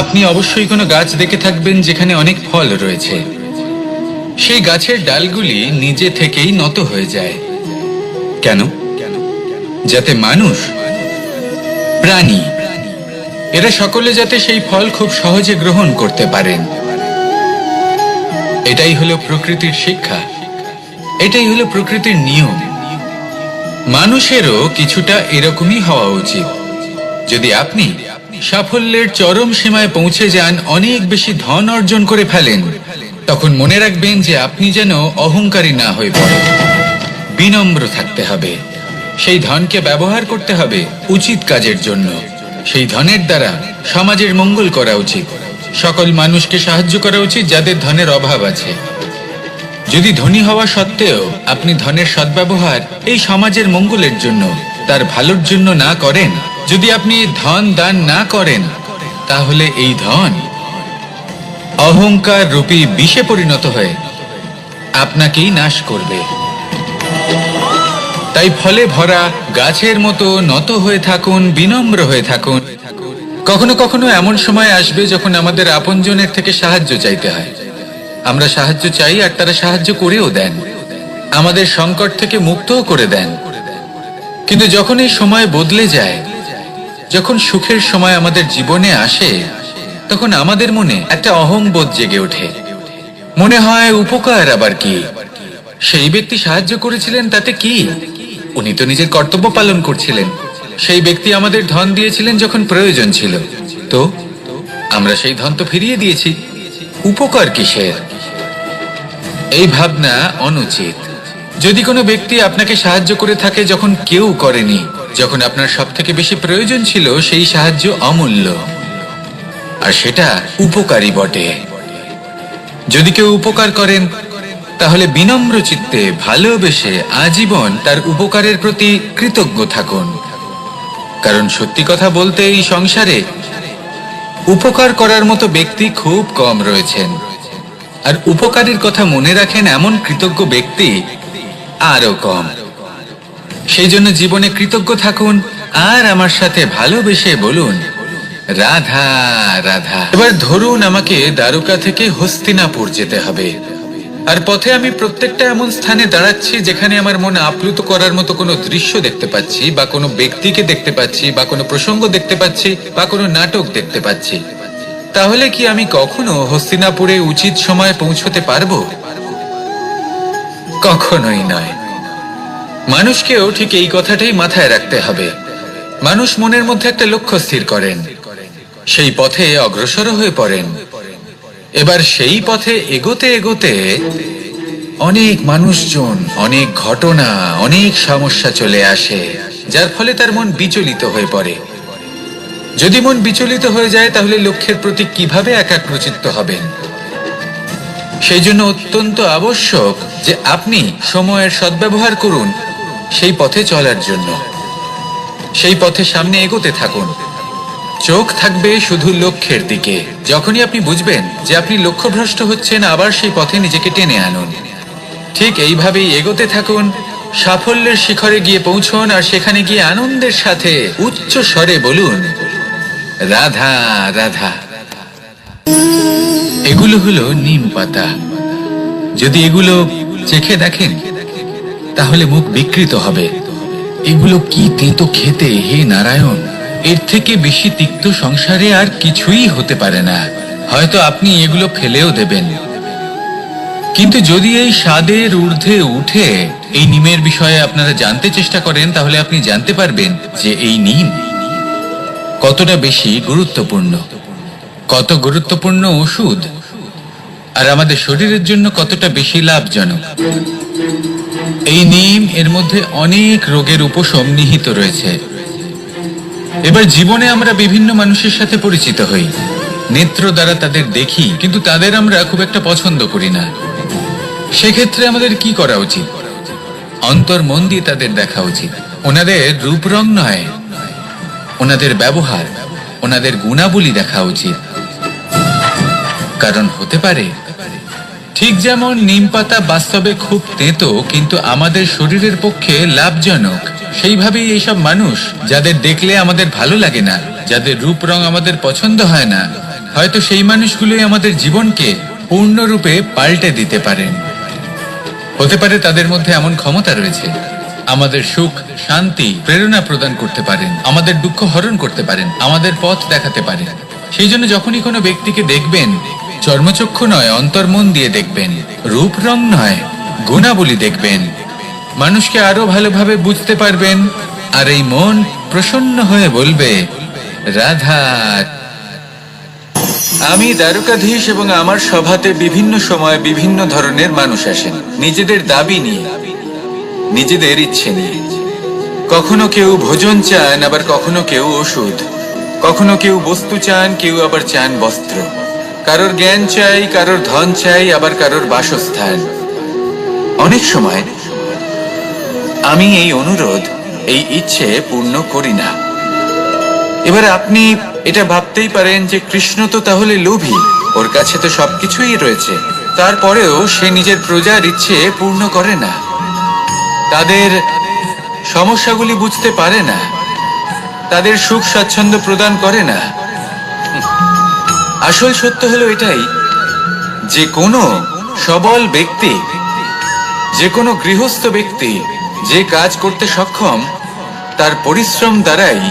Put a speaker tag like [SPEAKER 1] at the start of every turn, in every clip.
[SPEAKER 1] আপনি অবশ্যই কোনো গাছ দেখে থাকবেন যেখানে অনেক ফল রয়েছে। সেই গাছের ডালগুলি নিজে থেকেই নত হয়ে যায়। কেন? যাতে মানুষ, প্রাণী, এরা সকলে যাতে সেই ফল খুব সহজে গ্রহণ করতে পারেন। এটাই হলো প্রকৃতির শিক্ষা, এটাই হলো প্রকৃতির নিয়ম। মানুষেরও কিছুটা এরকমই হওয়া উচিত। যদি আপনি সাফল্যের চরম সীমায় পৌঁছে যান, অনেক বেশি ধন অর্জন করে ফেলেন, তখন মনে রাখবেন যে আপনি যেন অহংকারী না হয়ে পড়েন। বিনম্র থাকতে হবে। সেই ধনকে ব্যবহার করতে হবে উচিত কাজের জন্য। সেই ধনের দ্বারা সমাজের মঙ্গল করা উচিত। সকল মানুষকে সাহায্য করা উচিত যাদের ধনের অভাব আছে। যদি ধনী হওয়া সত্ত্বেও আপনি ধনের সদ্ব্যবহার এই সমাজের মঙ্গলের জন্য, তার ভালোর জন্য না করেন, যদি আপনি ধন দান না করেন, তাহলে এই ধন অহংকার রূপী বিষে পরিণত হয়ে আপনাকেই নাশ করবে। তাই ফলে ভরা গাছের মতো নত হয়ে থাকুন, বিনম্র হয়ে থাকুন। কখনো কখনো এমন সময় আসবে যখন আমাদের আপনজনের থেকে সাহায্য চাইতে হয়। আমরা সাহায্য চাই আর তারা সাহায্য করেও দেন, আমাদের সংকট থেকে মুক্তও করে দেন। কিন্তু যখন এই সময় বদলে যায়, যখন সুখের সময় আমাদের জীবনে আসে, তখন আমাদের মনে একটা অহংবোধ জেগে ওঠে। মনে হয় উপকার আবার কি? সেই ব্যক্তি সাহায্য করেছিলেন তাতে কি? উনি তো নিজের কর্তব্য পালন করছিলেন। সেই ব্যক্তি আমাদের ধন দিয়েছিলেন যখন প্রয়োজন ছিল, তো আমরা সেই ধন তো ফিরিয়ে দিয়েছি, উপকার কিসের? এই ভাবনা অনুচিত। যদি কোনো ব্যক্তি আপনাকে সাহায্য করে থাকে যখন কেউ করেনি, যখন আপনার সব থেকে বেশি প্রয়োজন ছিল, সেই সাহায্য অমূল্য, আর সেটা উপকারী বটে। যদি কেউ উপকার করেন, তাহলে বিনম্র চিত্তে ভালোবেসে আজীবন তার উপকারের প্রতি কৃতজ্ঞ থাকুন। কারণ সত্যি কথা বলতে এই সংসারে উপকার করার মতো ব্যক্তি খুব কম রয়েছেন, আর উপকারের কথা মনে রাখেন এমন কৃতজ্ঞ ব্যক্তি আরো কম। সেই জন্য জীবনে কৃতজ্ঞ থাকুন আর আমার সাথে ভালোবেসে বলুন, রাধা রাধা। এবার ধরুন আমাকে দ্বারকা থেকে হস্তিনাপুর যেতে হবে, আর পথে আমি প্রত্যেকটা এমন স্থানে দাঁড়াচ্ছি যেখানে আমার মন আপ্লুত করার মতো কোনো দৃশ্য দেখতে পাচ্ছি, বা কোনো ব্যক্তিকে দেখতে পাচ্ছি, বা কোনো প্রসঙ্গ দেখতে পাচ্ছি, বা কোনো নাটক দেখতে পাচ্ছি। তাহলে কি আমি কখনো হস্তিনাপুরে উচিত সময়ে পৌঁছতে পারবো? কখনোই নয়। মানুষকেও ঠিক এই কথাটাই মাথায় রাখতে হবে। মানুষ মনের মধ্যে একটা লক্ষ্য স্থির করেন, সেই পথে অগ্রসর হয়ে পড়েন। এবার সেই পথে এগোতে এগোতে অনেক মানুষজন, অনেক ঘটনা, অনেক সমস্যা চলে আসে, যার ফলে তার মন বিচলিত হয়ে পড়ে। যদি মন বিচলিত হয়ে যায়, তাহলে লক্ষ্যের প্রতি কিভাবে একাগ্রচিত্ত হবেন? সেই জন্য অত্যন্ত আবশ্যক যে আপনি সময়ের সদ্ব্যবহার করুন সেই পথে চলার জন্য। সেই পথে সামনে এগোতে থাকুন, চোখ থাকবে শুধু লক্ষ্যের দিকে। যখনই আপনি বুঝবেন যে আপনি লক্ষ্যভ্রষ্ট হচ্ছেন, আবার সেই পথে নিজেকে টেনে আনুন। ঠিক এইভাবেই এগোতে থাকুন, সাফল্যের শিখরে গিয়ে পৌঁছন, আর সেখানে গিয়ে আনন্দের সাথে উচ্চ স্বরে বলুন, রাধা রাধা। এগুলো হলো নিম পাতা। যদি এগুলো চেখে দেখেন, তাহলে মুখ বিকৃত হবে। এগুলো কি তেতো খেতে, হে নারায়ণ! এর থেকে বেশি তিক্ত সংসারে আর কিছুই হতে পারে না। হয়তো আপনি এগুলো ফেলেও দেবেন, কিন্তু যদি এই স্বাদের ঊর্ধ্বে উঠে এই নিমের বিষয়ে আপনারা জানতে চেষ্টা করেন, তাহলে আপনি জানতে পারবেন যে এই নিম কতটা বেশি গুরুত্বপূর্ণ, কত গুরুত্বপূর্ণ ওষুধ, আর আমাদের শরীরের জন্য কতটা বেশি লাভজনক। এই নিম, এর মধ্যে অনেক রোগের উপশম নিহিত রয়েছে। এবার জীবনে আমরা বিভিন্ন মানুষের সাথে পরিচিত হই, নেত্র দ্বারা তাদের দেখি, কিন্তু তাদের আমরা খুব একটা পছন্দ করি না। সেক্ষেত্রে আমাদের কি করা উচিত? অন্তর মন দিয়ে তাদের দেখা উচিত। ওনাদের রূপ রং নয়, ওনাদের ব্যবহার, ওনাদের গুণাবলী দেখা উচিত। কারণ হতে পারে ঠিক যেমন নিম পাতা বাস্তবে খুব তেতো, কিন্তু আমাদের শরীরের পক্ষে লাভজনক, সেইভাবেই এইসব মানুষ যাদের দেখলে আমাদের ভালো লাগে না, যাদের রূপ রং আমাদের পছন্দ হয় না, হয়তো সেই মানুষগুলোই আমাদের জীবনকে পূর্ণরূপে পাল্টে দিতে পারেন। হতে পারে তাদের মধ্যে এমন ক্ষমতা রয়েছে, আমাদের সুখ, শান্তি, প্রেরণা প্রদান করতে পারেন, আমাদের দুঃখ হরণ করতে পারেন, আমাদের পথ দেখাতে পারেন। সেই জন্য যখনই কোনো ব্যক্তিকে দেখবেন, চর্মচক্ষু নয় অন্তর্মন দিয়ে দেখবেন, রূপ রং নয় গুণাবলী দেখবেন, মানুষকে আরো ভালোভাবে বুঝতে পারবেন। আর এই মন প্রসন্ন হয়ে বলবে, রাধা। আমি দ্বারকাধীশ এবং আমার সভাতে বিভিন্ন সময় বিভিন্ন ধরনের মানুষ আসেন, নিজেদের দাবি নিয়ে, নিজেদের ইচ্ছে নিয়ে। কখনো কেউ ভোজন চান, আবার কখনো কেউ ওষুধ, কখনো কেউ বস্তু চান, কেউ আবার চান বস্ত্র। কারোর জ্ঞান চাই, কারোর ধন চাই, আবার কারোর বাসস্থান। অনেক সময় আমি এই অনুরোধ, এই ইচ্ছে পূর্ণ করি না। এবার আপনি এটা ভাবতেই পারেন যে কৃষ্ণ তো তাহলে লোভী, ওর কাছে তো সবকিছুই রয়েছে, তারপরেও সে নিজের প্রজার ইচ্ছে পূর্ণ করে না, তাদের সমস্যাগুলি বুঝতে পারে না, তাদের সুখ স্বাচ্ছন্দ্য প্রদান করে না। আসল সত্য হলো এটাই যে কোনো সবল ব্যক্তি, যে কোনো গৃহস্থ ব্যক্তি যে কাজ করতে সক্ষম, তার পরিশ্রম দ্বারাই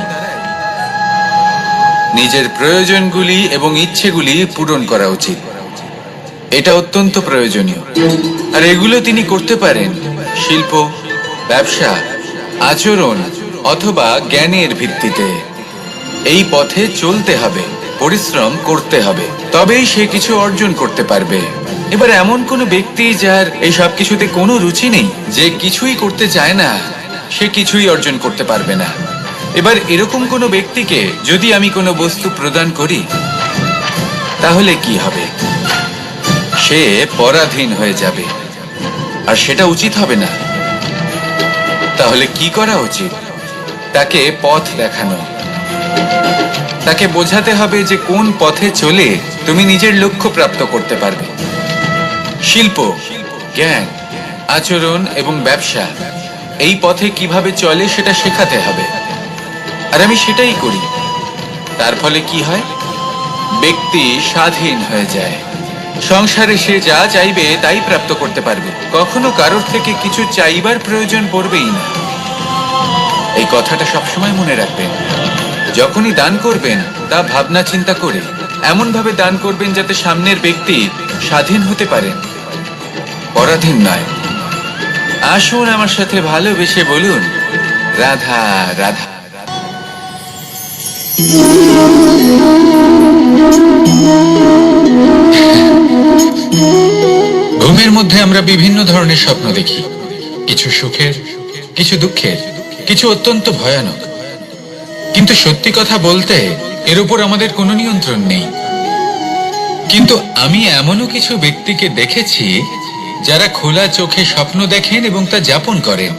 [SPEAKER 1] নিজের প্রয়োজনগুলি এবং ইচ্ছেগুলি পূরণ করা উচিত। এটা অত্যন্ত প্রয়োজনীয়। আর এগুলো তিনি করতে পারেন শিল্প, ব্যবসা, আচরণ অথবা জ্ঞানের ভিত্তিতে। এই পথে চলতে হবে, পরিশ্রম করতে হবে, তবেই সে কিছু অর্জন করতে পারবে। এবার এমন কোনো ব্যক্তি যার এই সব কিছুতে কোনো রুচি নেই, যে কিছুই করতে চায় না, সে কিছুই অর্জন করতে পারবে না। এবার এরকম কোনো ব্যক্তিকে যদি আমি কোনো বস্তু প্রদান করি, তাহলে কি হবে? সে পরাধীন হয়ে যাবে, আর সেটা উচিত হবে না। তাহলে কি করা উচিত? তাকে পথ দেখানো, তাকে বোঝাতে হবে যে কোন পথে চলে তুমি নিজের লক্ষ্য প্রাপ্ত করতে পারবে। শিল্প, জ্ঞান, আচরণ এবং ব্যবসা, এই পথে কিভাবে চলে সেটা শেখাতে হবে। আর আমি সেটাই করি। তার ফলে কি হয়? ব্যক্তি স্বাধীন হয়ে যায়। সংসারে সে যা চাইবে তাই প্রাপ্ত করতে পারবে, কখনো কারোর থেকে কিছু চাইবার প্রয়োজন পড়বেই না। এই কথাটা সবসময় মনে রাখবেন। যখনই দান করবেন, তা ভাবনা চিন্তা করে এমন ভাবে দান করবেন যাতে সামনের ব্যক্তি স্বাধীন হতে পারেন, পরাধীন নয়। আসুন আমার সাথে ভালোবেসে বলুন, রাধা রাধা। ঘুমের মধ্যে আমরা বিভিন্ন ধরনের স্বপ্ন দেখি, কিছু সুখের, কিছু দুঃখের, কিছু অত্যন্ত ভয়ানক। কিন্তু সত্যি কথা বলতে এর উপর আমাদের কোনো নিয়ন্ত্রণ নেই। কিন্তু আমি এমনও কিছু ব্যক্তিকে দেখেছি যারা খোলা চোখে স্বপ্ন দেখেন এবং তা যাপন করেন।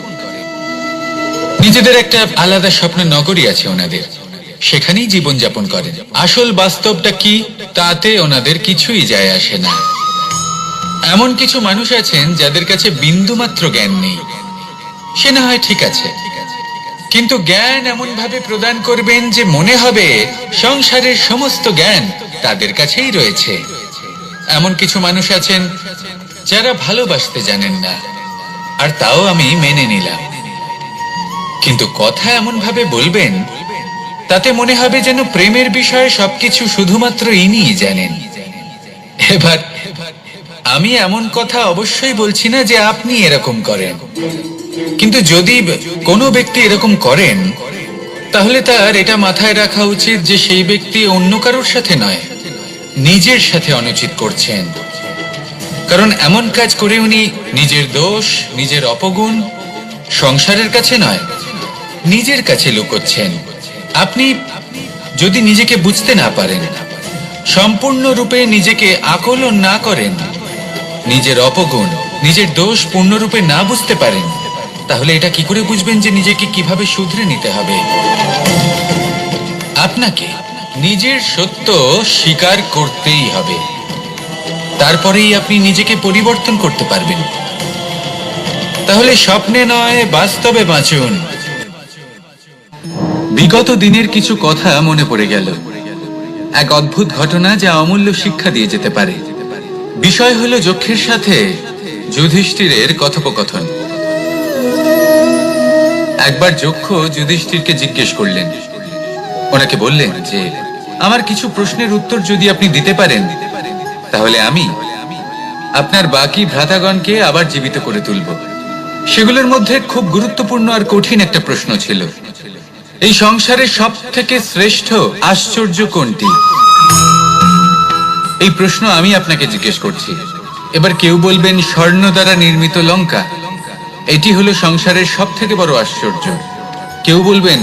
[SPEAKER 1] নিজেদের একটা আলাদা স্বপ্নের নগরী আছে ওনাদের, সেখানেই জীবন যাপন করেন। আসল বাস্তবটা কি তাতে ওনাদের কিছুই যায় আসে না। এমন কিছু মানুষ আছেন যাদের কাছে বিন্দুমাত্র জ্ঞান নেই। সে না হয় ঠিক আছে, কিন্তু জ্ঞান এমন ভাবে প্রদান করবেন যে মনে হবে সংসারের সমস্ত জ্ঞান তাদের কাছেই রয়েছে। এমন কিছু মানুষ আছেন যারা ভালোবাসতে জানেন না, আর তাও আমি মেনে নিলাম। কিন্তু কথা এমন ভাবে বলবেন তাতে মনে হবে যেন প্রেমের বিষয়ে সবকিছু শুধুমাত্র ইনিই জানেন। এবার আমি এমন কথা অবশ্যই বলছি না যে আপনি এরকম করেন, কিন্তু যদি কোনো ব্যক্তি এরকম করেন, তাহলে তার এটা মাথায় রাখা উচিত যে সেই ব্যক্তি অন্য কারোর সাথে নয়, নিজের সাথে অনুচিত করছেন। কারণ এমন কাজ করে উনি নিজের দোষ, নিজের অপগুণ সংসারের কাছে নয়, নিজের কাছে লুকোচ্ছেন। আপনি যদি নিজেকে বুঝতে না পারেন, সম্পূর্ণরূপে নিজেকে আকলন না করেন, নিজের অপগুণ, নিজের দোষ পূর্ণরূপে না বুঝতে পারেন, তাহলে এটা কি করে বুঝবেন যে নিজেকে কিভাবে শুধরে নিতে হবে? আপনাকে নিজের সত্য স্বীকার করতেই হবে, তারপরেই আপনি নিজেকে পরিবর্তন করতে পারবেন। তাহলে স্বপ্নে নয়, বাস্তবে বাঁচুন। বিগত দিনের কিছু কথা মনে পড়ে গেল। এক অদ্ভুত ঘটনা যা অমূল্য শিক্ষা দিয়ে যেতে পারে। বিষয় হলো যক্ষের সাথে যুধিষ্ঠিরের কথোপকথন। একবার যক্ষ যুধিষ্ঠিরকে জিজ্ঞেস করলেন, ওনাকে বললেন যে আমার কিছু প্রশ্নের উত্তর যদি আপনি দিতে পারেন তাহলে আমি আপনার বাকি ভ্রাতাগণকে আবার জীবিত করে তুলব। সেগুলোর মধ্যে খুব গুরুত্বপূর্ণ আর কঠিন একটা প্রশ্ন ছিল, এই সংসারের সব থেকে শ্রেষ্ঠ আশ্চর্য কোনটি? এই প্রশ্ন আমি আপনাকে জিজ্ঞেস করছি। এবার কেউ বলবেন স্বর্ণ দ্বারা নির্মিত লঙ্কা, এটি হলো সংসারের সব থেকে বড় আশ্চর্য। কেউ বলবেন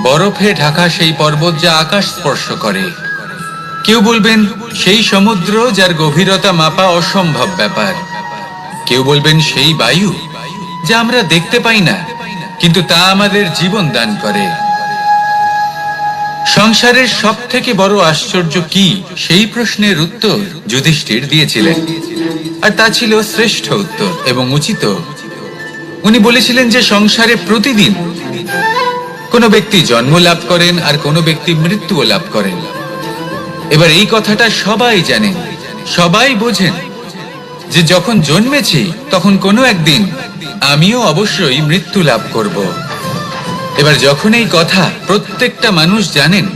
[SPEAKER 1] বরফে ঢাকা সেই পর্বত যা আকাশ স্পর্শ করে। কেউ বলবেন সেই সমুদ্র যার গভীরতা মাপা অসম্ভব ব্যাপার। কেউ বলবেন সেই বায়ু যা আমরা দেখতে পাই না কিন্তু তা আমাদের জীবন দান করে। সংসারের সব থেকে বড় আশ্চর্য কি, সেই প্রশ্নের উত্তর যুধিষ্ঠির দিয়েছিলেন, আর তা ছিল শ্রেষ্ঠ উত্তর এবং উচিত। উনি বলেছিলেন যে সংসারে প্রতিদিন কোনো ব্যক্তি জন্ম লাভ করেন আর কোনো ব্যক্তি মৃত্যুও লাভ করেন। এবার এই কথাটা সবাই জানেন, সবাই বোঝেন যে যখন জন্মেছি তখন কোনো একদিন আমিও অবশ্যই মৃত্যু লাভ করব। এবার যখন এই কথা প্রত্যেকটা মানুষ জানেন,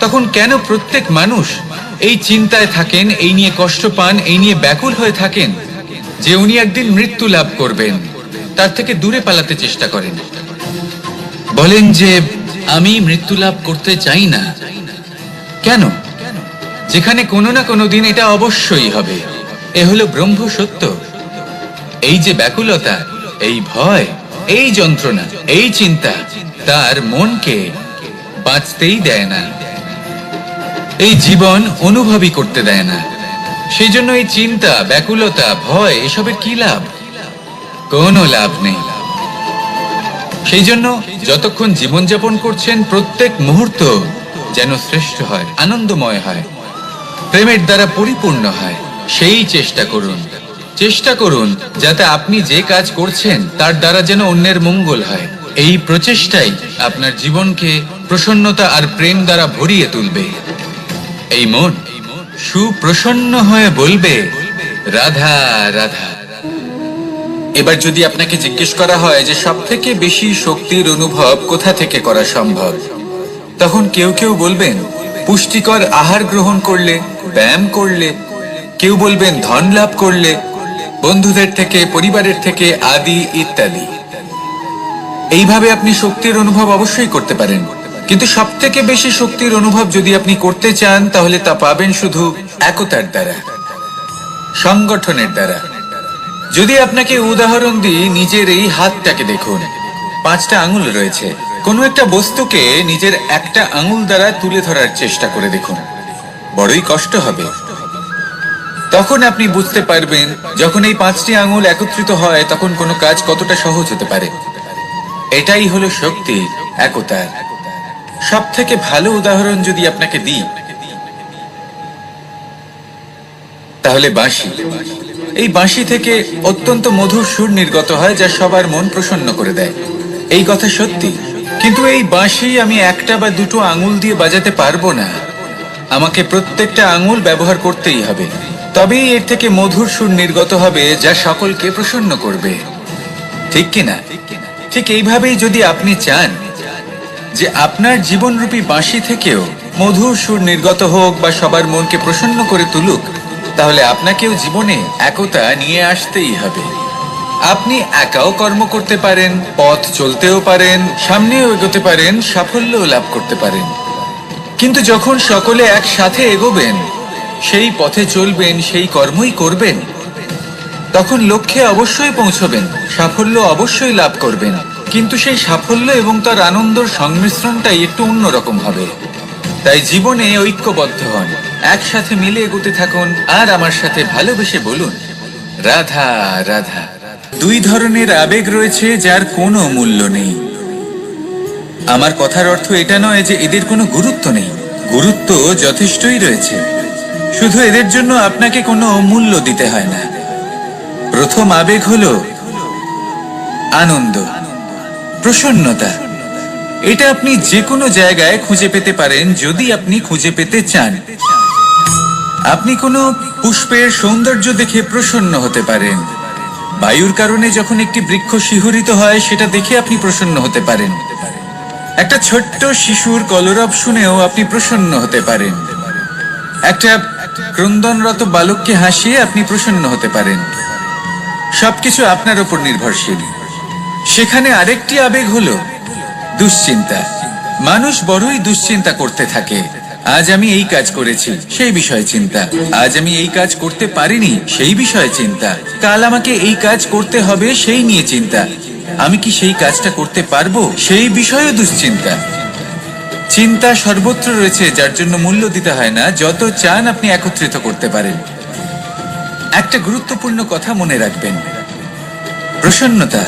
[SPEAKER 1] তখন কেন প্রত্যেক মানুষ এই চিন্তায় থাকেন, এই নিয়ে কষ্ট পান, এই নিয়ে ব্যাকুল হয়ে থাকেন যে উনি একদিন মৃত্যু লাভ করবেন, তার থেকে দূরে পালাতে চেষ্টা করেন? বলেন যে আমি মৃত্যু লাভ করতে চাই না। কেন? যেখানে কোনো না কোনো দিন এটা অবশ্যই হবে। এ হলো ব্রহ্ম সত্য। এই যে ব্যাকুলতা, এই ভয়, এই যন্ত্রণা, এই চিন্তা তার মনকে বাঁচতেই দেয় না, এই জীবন অনুভবই করতে দেয় না। সেই জন্য এই চিন্তা, ব্যাকুলতা, ভয় এসবের কি লাভ? কোনো লাভ নেই। সেই জন্য যতক্ষণ জীবনযাপন করছেন প্রত্যেক মুহূর্ত যেন শ্রেষ্ঠ হয়, আনন্দময় হয়, প্রেমের দ্বারা পরিপূর্ণ হয়, সেই চেষ্টা করুন। চেষ্টা করুন যাতে আপনি যে কাজ করছেন তার দ্বারা যেন অন্যের মঙ্গল হয়। এই প্রচেষ্টাই আপনার জীবনকে প্রসন্নতা আর প্রেম দ্বারা ভরিয়ে তুলবে। এই মন সুপ্রসন্ন হয়ে বলবে রাধা রাধা। এবার যদি আপনাকে জিজ্ঞেস করা হয় যে সব থেকে বেশি শক্তির অনুভব কোথা থেকে করা সম্ভব, তখন কেউ কেউ বলবেন পুষ্টিকর আহার গ্রহণ করলে, ব্যায়াম করলে। কেউ বলবেন ধন লাভ করলে, বন্ধুদের থেকে, পরিবারের থেকে, আদি ইত্যাদি। এইভাবে আপনি শক্তির অনুভব অবশ্যই করতে পারেন, কিন্তু সব থেকে বেশি শক্তির অনুভব যদি আপনি করতে চান তাহলে তা পাবেন শুধু একতার দ্বারা, সংগঠনের দ্বারা। যদি আপনাকে উদাহরণ দিই, নিজের এই হাতটাকে দেখুন, 5টা আঙুল রয়েছে। কোনো একটা বস্তুকে নিজের একটা আঙুল দ্বারা তুলে ধরার চেষ্টা করে দেখুন, বড়ই কষ্ট হবে। তখন আপনি বুঝতে পারবেন যখন এই 5টি আঙুল একত্রিত হয় তখন কোনো কাজ কতটা সহজ হতে পারে। এটাই হলো শক্তি, একতার। সব থেকে ভালো উদাহরণ যদি আপনাকে দিই তাহলে বাঁশি। এই বাঁশি থেকে অত্যন্ত মধুর সুর নির্গত হয় যা সবার মন প্রসন্ন করে দেয়। এই কথা সত্যি, কিন্তু এই বাঁশি আমি একটা বা দুটো আঙুল দিয়ে বাজাতে পারবো না। আমাকে প্রত্যেকটা আঙুল ব্যবহার করতেই হবে, তবেই এর থেকে মধুর সুর নির্গত হবে যা সকলকে প্রসন্ন করবে। ঠিক কিনা? ঠিক এইভাবেই যদি আপনি চান যে আপনার জীবনরূপী বাঁশি থেকেও মধুর সুর নির্গত হোক বা সবার মনকে প্রসন্ন করে তুলুক, তাহলে আপনাকেও জীবনে একতা নিয়ে আসতেই হবে। আপনি একাও কর্ম করতে পারেন, পথ চলতেও পারেন, সামনেও এগোতে পারেন, সাফল্যও লাভ করতে পারেন। কিন্তু যখন সকলে একসাথে এগোবেন, সেই পথে চলবেন, সেই কর্মই করবেন, তখন লক্ষ্যে অবশ্যই পৌঁছবেন, সাফল্য অবশ্যই লাভ করবেন। কিন্তু সেই সাফল্য এবং তার আনন্দের সংমিশ্রণটাই একটু অন্যরকম হবে। তাই জীবনে ঐক্যবদ্ধ হন, একসাথে মিলে এগোতে থাকুন, আর আমার সাথে ভালোবেসে বলুন রাধা রাধা। 2 ধরনের আবেগ রয়েছে যার কোনো মূল্য নেই। আমার কথার অর্থ এটা নয় যে এদের কোনো গুরুত্ব নেই, গুরুত্ব যথেষ্টই রয়েছে, শুধু এদের জন্য আপনাকে কোনো মূল্য দিতে হয় না। প্রথম আবেগ হলো আনন্দ, প্রসন্নতা। এটা আপনি যে কোনো জায়গায় খুঁজে পেতে পারেন যদি আপনি খুঁজে পেতে চান। আপনি কোনো পুষ্পের সৌন্দর্য দেখে প্রসন্ন হতে পারেন। বায়ুর কারণে যখন একটি বৃক্ষ শিহরিত হয় সেটা দেখে আপনি প্রসন্ন হতে পারেন। একটা ছোট্ট শিশুর কলরব শুনেও আপনি প্রসন্ন হতে পারেন। একটা ক্রন্দনরত বালককে হাসিয়ে আপনি প্রসন্ন হতে পারেন। সবকিছু আপনার উপর নির্ভরশীল। সেখানে আরেকটি আবেগ হলো দুশ্চিন্তা। মানুষ বড়ই দুশ্চিন্তা করতে থাকে। আজ আমি এই কাজ করেছি, সেই বিষয়ে চিন্তা। আজ আমি এই কাজ করতে পারিনি, সেই বিষয়ে চিন্তা। কাল আমাকে এই কাজ করতে হবে, সেই নিয়ে চিন্তা। আমি কি সেই কাজটা করতে পারবো, সেই বিষয়ে দুশ্চিন্তা। চিন্তা সর্বত্র রয়েছে, যার জন্য মূল্য দিতে হয় না। যত চান আপনি একত্রিত করতে পারেন। একটা গুরুত্বপূর্ণ কথা মনে রাখবেন, প্রসন্নতা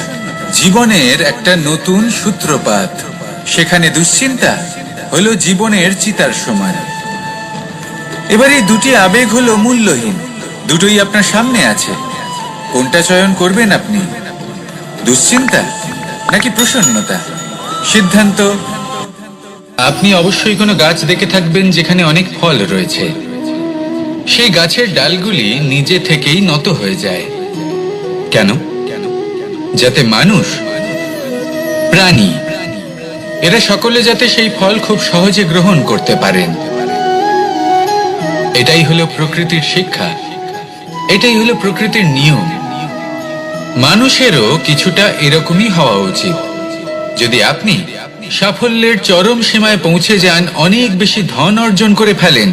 [SPEAKER 1] জীবনের একটা নতুন সূত্রপাত। সেখানে দুশ্চিন্তা হলো জীবনের চিতার সমান। এবার এই দুটি আবেগ হলো মূল্যহীন, দুটোই আপনার সামনে আছে। কোনটা চয়ন করবেন আপনি, দুশ্চিন্তা নাকি প্রসন্নতা? সিদ্ধান্ত। আপনি অবশ্যই কোনো গাছ দেখে থাকবেন যেখানে অনেক ফল রয়েছে। সেই গাছের ডালগুলি নিজে থেকেই নত হয়ে যায়। কেন? যাতে মানুষ, প্রাণী, এরা সকলে যাতে সেই ফল খুব সহজে গ্রহণ করতে পারেন। এটাই হলো প্রকৃতির শিক্ষা, এটাই হলো প্রকৃতির নিয়ম। মানুষেরও কিছুটা এরকমই হওয়া উচিত। যদি আপনি সাফল্যের চরম সীমায় পৌঁছে যান, অনেক বেশি ধন অর্জন করে ফেলেন,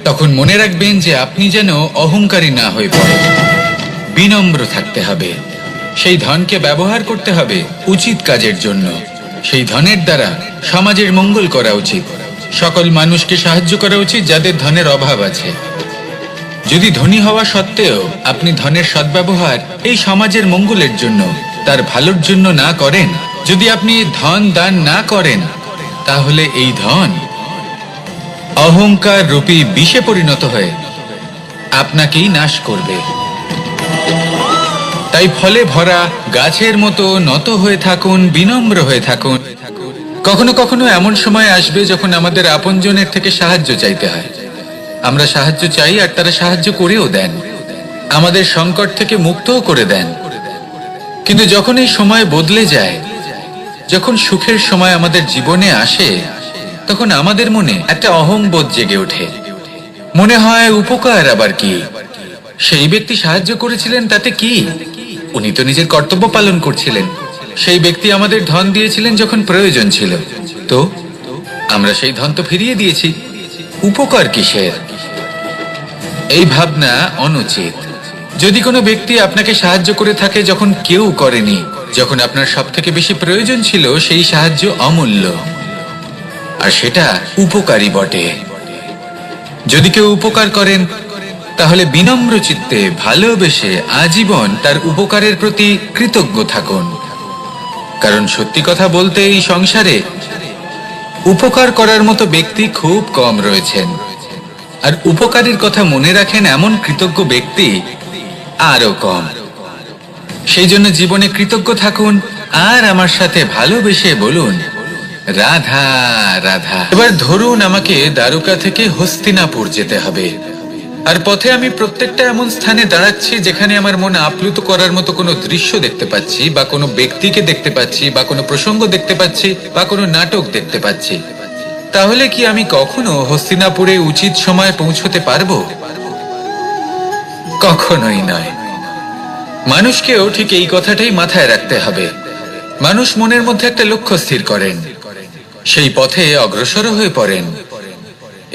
[SPEAKER 1] তখন মনে রাখবেন যে আপনি যেন অহংকারী না হয়ে পড়েন। বিনম্র থাকতে হবে। সেই ধনকে ব্যবহার করতে হবে উচিত কাজের জন্য। সেই ধনের দ্বারা সমাজের মঙ্গল করা উচিত। সকল মানুষকে সাহায্য করা উচিত যাদের ধনের অভাব আছে। যদি ধনী হওয়া সত্ত্বেও আপনি ধনের সদ্ব্যবহার এই সমাজের মঙ্গলের জন্য, তার ভালোর জন্য না করেন, যদি আপনি ধন দান না করেন, তাহলে এই ধন অহংকার রূপী বিষে পরিণত হয়ে আপনাকেই নাশ করবে। তাই ফলে ভরা গাছের মতো নত হয়ে থাকুন, বিনম্র হয়ে থাকুন। কখনো কখনো এমন সময় আসবে যখন আমাদের আপনজনের থেকে সাহায্য চাইতে হয়। আমরা সাহায্য চাই আর তারা সাহায্য করেও দেন, আমাদের সংকট থেকে মুক্তও করে দেন। কিন্তু যখন এই সময় বদলে যায়, যখন সুখের সময় আমাদের জীবনে আসে, তখন আমাদের মনে একটা অহংবোধ জেগে ওঠে। মনে হয় উপকার আবার কি, সেই ব্যক্তি সাহায্য করেছিলেন তাতে কি, উনি তো নিজের কর্তব্য পালন করছিলেন। সেই ব্যক্তি আমাদের ধন দিয়েছিলেন যখন প্রয়োজন ছিল, তো আমরা সেই ধন তো ফিরিয়ে দিয়েছি, উপকার কিসের? এই ভাবনা অনুচিত। যদি কোনো ব্যক্তি আপনাকে সাহায্য করে থাকে যখন কেউ করেনি, যখন আপনার সব থেকে বেশি প্রয়োজন ছিল, সেই সাহায্য অমূল্য, আর সেটা উপকারী বটে। যদি কেউ উপকার করেন, তাহলে বিনম্র চিত্তে ভালোবেসে আজীবন তার উপকারের প্রতি কৃতজ্ঞ থাকুন। কারণ সত্যি কথা বলতে এই সংসারে উপকার করার মতো ব্যক্তি খুব কম রয়েছেন, আর উপকারীর কথা মনে রাখেন এমন কৃতজ্ঞ ব্যক্তি আরো কম। সেই জন্য জীবনে কৃতজ্ঞ থাকুন আর আমার সাথে ভালোবেসে বলুন, রাধা রাধা। এবার ধরুন আমাকে দ্বারকা থেকে হস্তিনাপুর যেতে হবে, আর পথে আমি প্রত্যেকটা এমন স্থানে দাঁড়াচ্ছি যেখানে আমার মন আপ্লুত করার মতো কোনো দৃশ্য দেখতে পাচ্ছি, বা কোনো ব্যক্তিকে দেখতে পাচ্ছি, বা কোনো প্রসঙ্গ দেখতে পাচ্ছি, বা কোনো নাটক দেখতে পাচ্ছি। তাহলে কি আমি কখনো হস্তিনাপুরে উচিত সময়ে পৌঁছতে পারবো? কখনোই নয়। মানুষকেও ঠিক এই কথাটাই মাথায় রাখতে হবে। মানুষ মনের মধ্যে একটা লক্ষ্য স্থির করেন, সেই পথে অগ্রসর হয়ে পড়েন।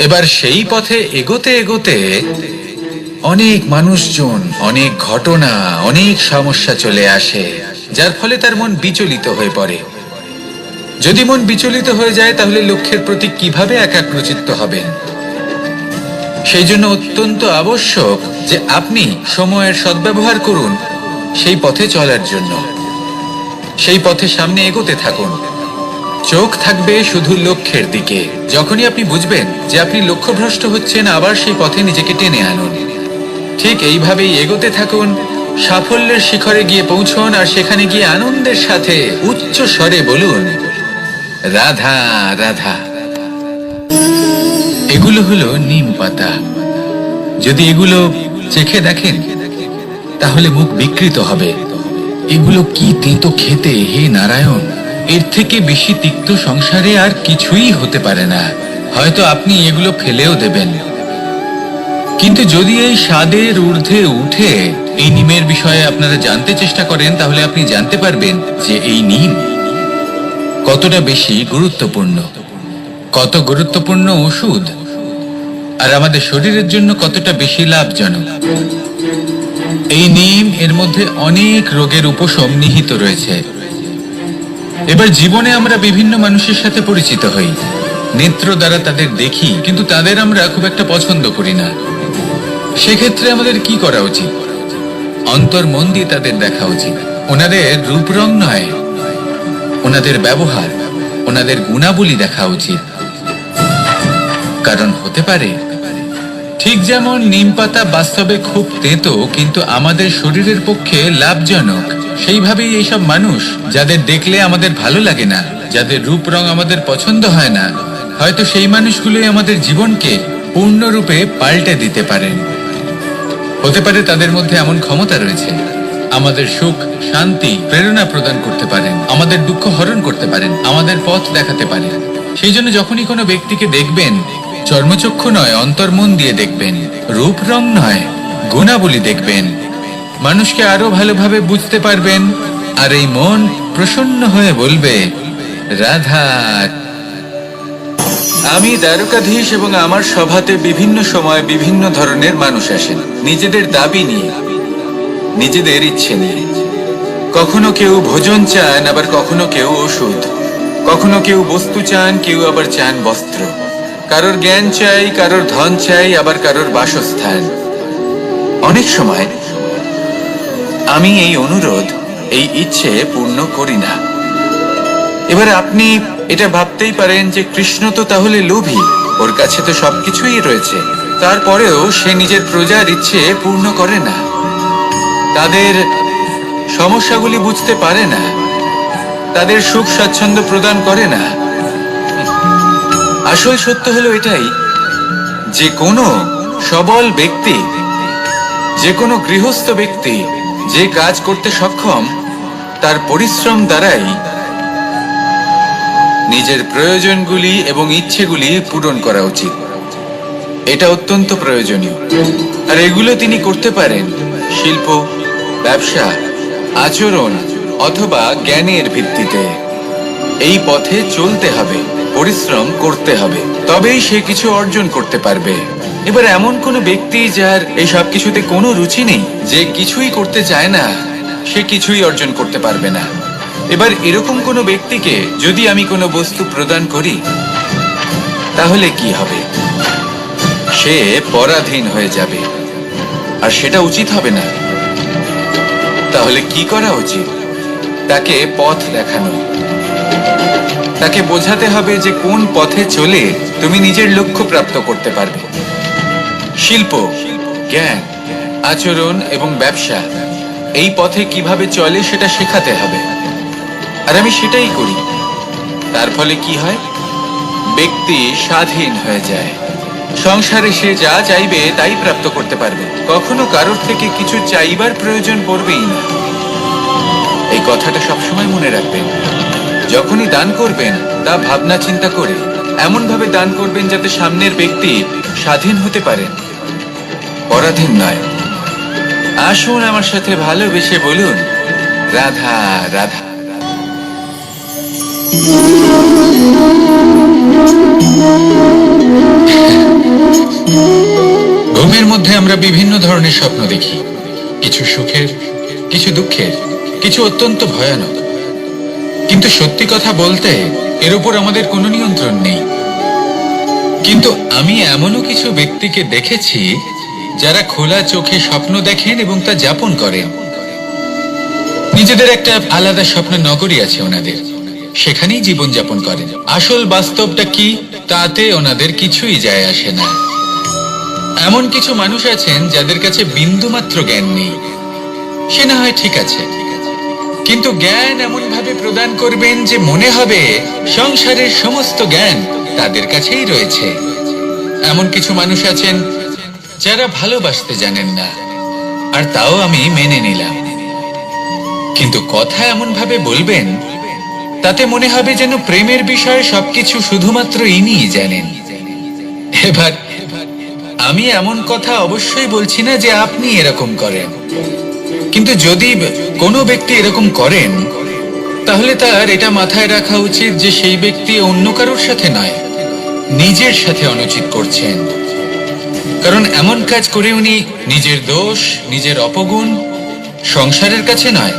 [SPEAKER 1] এবার সেই পথে এগোতে এগোতে অনেক মানুষজন, অনেক ঘটনা, অনেক সমস্যা চলে আসে, যার ফলে তার মন বিচলিত হয়ে পড়ে। যদি মন বিচলিত হয়ে যায়, তাহলে লক্ষ্যের প্রতি কিভাবে একাগ্রচিত্ত হবেন? সেই জন্য অত্যন্ত আবশ্যক যে আপনি সময়ের সদ্ব্যবহার করুন সেই পথে চলার জন্য। সেই পথে সামনে এগোতে থাকুন, চোখ থাকবে শুধু লক্ষ্যের দিকে। যখনই আপনি বুঝবেন যে আপনি লক্ষ্যভ্রষ্ট হচ্ছেন, আবার সেই পথে নিজেকে টেনে আনুন। ঠিক এইভাবেই এগোতে থাকুন, সাফল্যের শিখরে গিয়ে পৌঁছুন, আর সেখানে গিয়ে আনন্দের সাথে উচ্চ স্বরে বলুন, রাধা রাধা। এগুলো হলো নিম পাতা। যদি এগুলো চেখে দেখেন তাহলে মুখ বিকৃত হবে। এগুলো কি তেতো খেতে, হে নারায়ণ! এর থেকে বেশি তিক্ত সংসারে আর কিছুই হতে পারে না। হয়তো আপনি এগুলো ফেলেও দেবেন, কিন্তু যদি এই স্বাদের ঊর্ধ্বে উঠে এই নিমের বিষয়ে আপনারা জানতে চেষ্টা করেন, তাহলে আপনি জানতে পারবেন যে এই নিম কতটা বেশি গুরুত্বপূর্ণ, কত গুরুত্বপূর্ণ ওষুধ, আর আমাদের শরীরের জন্য কতটা বেশি লাভজনক। এই নিম এর মধ্যে অনেক রোগের উপশম নিহিত রয়েছে। এবার জীবনে আমরা বিভিন্ন মানুষের সাথে পরিচিত হই, নেত্র দ্বারা তাদের দেখি, কিন্তু তাদের আমরা খুব একটা পছন্দ করি না। সেক্ষেত্রে আমাদের কি করা উচিত? অন্তর মন দিয়ে তাদের দেখা উচিত। ওনাদের রূপ রং নয়, ওনাদের ব্যবহার, ওনাদের গুণাবলী দেখা উচিত। কারণ হতে পারে ঠিক যেমন নিম পাতা বাস্তবে খুব তেতো কিন্তু আমাদের শরীরের পক্ষে লাভজনক, সেইভাবেই এইসব মানুষ যাদের দেখলে আমাদের ভালো লাগে না, যাদের রূপ রং আমাদের পছন্দ হয় না, হয়তো সেই মানুষগুলোই আমাদের জীবনকে পূর্ণরূপে পাল্টে দিতে পারেন। হতে পারে তাদের মধ্যে এমন ক্ষমতা রয়েছে, আমাদের সুখ, শান্তি, প্রেরণা প্রদান করতে পারেন, আমাদের দুঃখ হরণ করতে পারেন, আমাদের পথ দেখাতে পারেন। সেই জন্য যখনই কোনো ব্যক্তিকে দেখবেন, চর্মচক্ষু নয় অন্তর্মন দিয়ে দেখবেন, রূপ রং নয় গুণাবলী দেখবেন, মানুষকে আরো ভালোভাবে বুঝতে পারবেন, আর এই মন প্রসন্ন হয়ে বলবে রাধা। আমি দ্বারকাধীশ এবং আমার সভাতে বিভিন্ন সময় বিভিন্ন ধরনের মানুষ আসেন, নিজেদের দাবি নিয়ে, নিজেদের ইচ্ছে নিয়ে। কখনো কেউ ভোজন চান, আবার কখনো কেউ ওষুধ, কখনো কেউ বস্তু চান, কেউ আবার চান বস্ত্র, কারোর জ্ঞান চাই, কারোর ধন চাই, আবার কারোর বাসস্থান। অনেক সময় আমি এই অনুরোধ, এই ইচ্ছে পূর্ণ করি না। এবার আপনি এটা ভাবতেই পারেন যে কৃষ্ণ তো তাহলে লোভী, ওর কাছে তো সবকিছুই রয়েছে, তারপরেও সে নিজের প্রজার ইচ্ছে পূর্ণ করে না, তাদের সমস্যাগুলি বুঝতে পারে না, তাদের সুখ স্বাচ্ছন্দ্য প্রদান করে না। আসল সত্য হলো এটাই যে কোনো সবল ব্যক্তি, যে কোনো গৃহস্থ ব্যক্তি যে কাজ করতে সক্ষম, তার পরিশ্রম দ্বারাই নিজের প্রয়োজনগুলি এবং ইচ্ছেগুলি পূরণ করা উচিত। এটা অত্যন্ত প্রয়োজনীয়, আর এগুলো তিনি করতে পারেন শিল্প, ব্যবসা, আচরণ অথবা জ্ঞানের ভিত্তিতে। এই পথে চলতে হবে, পরিশ্রম করতে হবে, তবেই সে কিছু অর্জন করতে পারবে। এবার এমন কোনো ব্যক্তি যার এই সব কিছুতে কোনো রুচি নেই, যে কিছুই করতে চায় না, সে কিছুই অর্জন করতে পারবে না। এবার এরকম কোনো ব্যক্তিকে যদি আমি কোনো বস্তু প্রদান করি, তাহলে কি হবে? সে পরাধীন হয়ে যাবে, আর সেটা উচিত হবে না। তাহলে কি করা উচিত? তাকে পথ দেখানো, তাকে বোঝাতে হবে যে কোন পথে চলে তুমি নিজের লক্ষ্য প্রাপ্ত করতে পারবে। শিল্প, জ্ঞান, আচরণ এবং ব্যবসা, এই পথে কিভাবে চলে সেটা শেখাতে হবে, আর আমি সেটাই করি। তার ফলে কি হয়? ব্যক্তি স্বাধীন হয়ে যায়, সংসারে সে যা চাইবে তাই প্রাপ্ত করতে পারবে, কখনো কারোর থেকে কিছু চাইবার প্রয়োজন পড়বেই না। এই কথাটা সবসময় মনে রাখবেন। যখনই দান করবেন তা ভাবনা চিন্তা করে এমন ভাবে দান করবেন যাতে সামনের ব্যক্তি স্বাধীন হতে পারেন, পরাধীন নয়। আসুন আমার সাথে ভালোবেসে বলুন রাধা রাধা। ঘুমের মধ্যে আমরা বিভিন্ন ধরনের স্বপ্ন দেখি, কিছু সুখের, কিছু দুঃখের, কিছু অত্যন্ত ভয়ানক। কিন্তু সত্যি কথা বলতে এর উপর আমাদের কোনো নিয়ন্ত্রণ নেই। কিন্তু আমি এমনও কিছু ব্যক্তিকে দেখেছি যারা খোলা চোখে স্বপ্ন দেখেন এবং তা যাপন করেন। নিজেদের একটা আলাদা স্বপ্ন নগরী আছে ওনাদের, সেখানেই জীবন যাপন করেন। আসল বাস্তবটা কি তাতে ওনাদের কিছুই যায় আসে না। এমন কিছু মানুষ আছেন যাদের কাছে বিন্দুমাত্র জ্ঞান নেই, সে না হয় ঠিক আছে, কিন্তু জ্ঞান এমন ভাবে প্রদান করবেন যে মনে হবে সংসারের সমস্ত জ্ঞান তাদের কাছেই রয়েছে। এমন কিছু মানুষ আছেন যারা ভালোবাসতে জানেন না, আর তাও আমি মেনে নিলাম। কিন্তু কথা এমন ভাবে বলবেন তাতে মনে হবে যেন প্রেমের বিষয়ে সবকিছু শুধুমাত্র ইনিই জানেন। এবার আমি এমন কথা অবশ্যই বলছি না যে আপনি এরকম করেন, কিন্তু যদি কোনো ব্যক্তি এরকম করেন তাহলে তার এটা মাথায় রাখা উচিত যে সেই ব্যক্তি অন্য কারোর সাথে নয়, নিজের সাথে অনুচিত করছেন। কারণ এমন কাজ করে উনি নিজের দোষ, নিজের অপগুণ সংসারের কাছে নয়,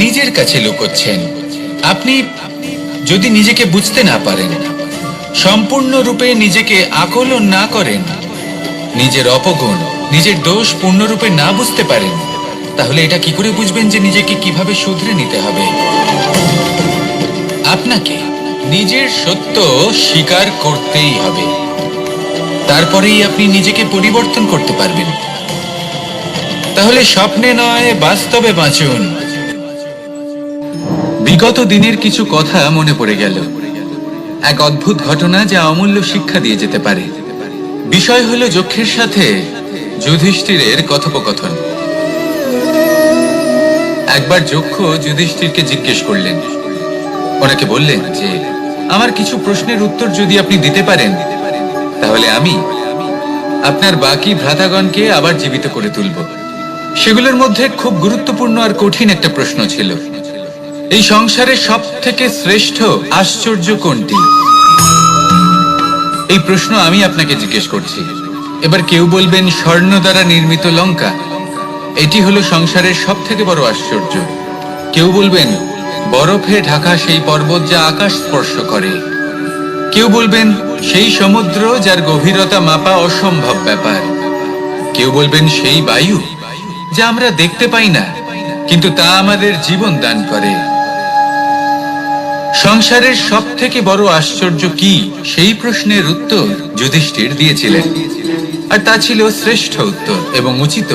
[SPEAKER 1] নিজের কাছে লুকোচ্ছেন। আপনি যদি নিজেকে বুঝতে না পারেন, সম্পূর্ণরূপে নিজেকে আকলন না করেন, নিজের অপগুণ, নিজের দোষ পূর্ণরূপে না বুঝতে পারেন, তাহলে এটা কি করে বুঝবেন যে নিজেকে কিভাবে শুধরে নিতে হবে? আপনাকে নিজের সত্য স্বীকার করতেই হবে, তারপরেই আপনি নিজেকে পরিবর্তন করতে পারবেন। তাহলে স্বপ্নে নয়, বাস্তবে বাঁচুন। বিগত দিনের কিছু কথা মনে পড়ে গেল, এক অদ্ভুত ঘটনা যা অমূল্য শিক্ষা দিয়ে যেতে পারে। বিষয় হলো যক্ষের সাথে যুধিষ্ঠিরের কথোপকথন। একবার যক্ষ যুধিষ্ঠিরকে জিজ্ঞেস করলেন, ওনাকে বললেন যে আমার কিছু প্রশ্নের উত্তর যদি আপনি দিতে পারেন তাহলে আমি আপনার বাকি ভ্রাতাগণকে আবার জীবিত করে তুলব। সেগুলোর মধ্যে খুব গুরুত্বপূর্ণ আর কঠিন একটা প্রশ্ন ছিল, এই সংসারের সব থেকে শ্রেষ্ঠ আশ্চর্য কোনটি? এই প্রশ্ন আমি আপনাকে জিজ্ঞেস করছি। এবার কেউ বলবেন স্বর্ণ দ্বারা নির্মিত লঙ্কা, এটি হলো সংসারের সব থেকে বড় আশ্চর্য। কেউ বলবেন বরফে ঢাকা সেই পর্বত যা আকাশ স্পর্শ করে। কেউ বলবেন সেই সমুদ্র যার গভীরতা মাপা অসম্ভব ব্যাপার। কেউ বলবেন সেই বায়ু যা আমরা দেখতে পাই না, কিন্তু তা আমাদের জীবন দান করে। সংসারের সব থেকে বড় আশ্চর্য কি, সেই প্রশ্নের উত্তর যুধিষ্ঠির দিয়েছিলেন, আর তা ছিল শ্রেষ্ঠ উত্তর এবং উচিত।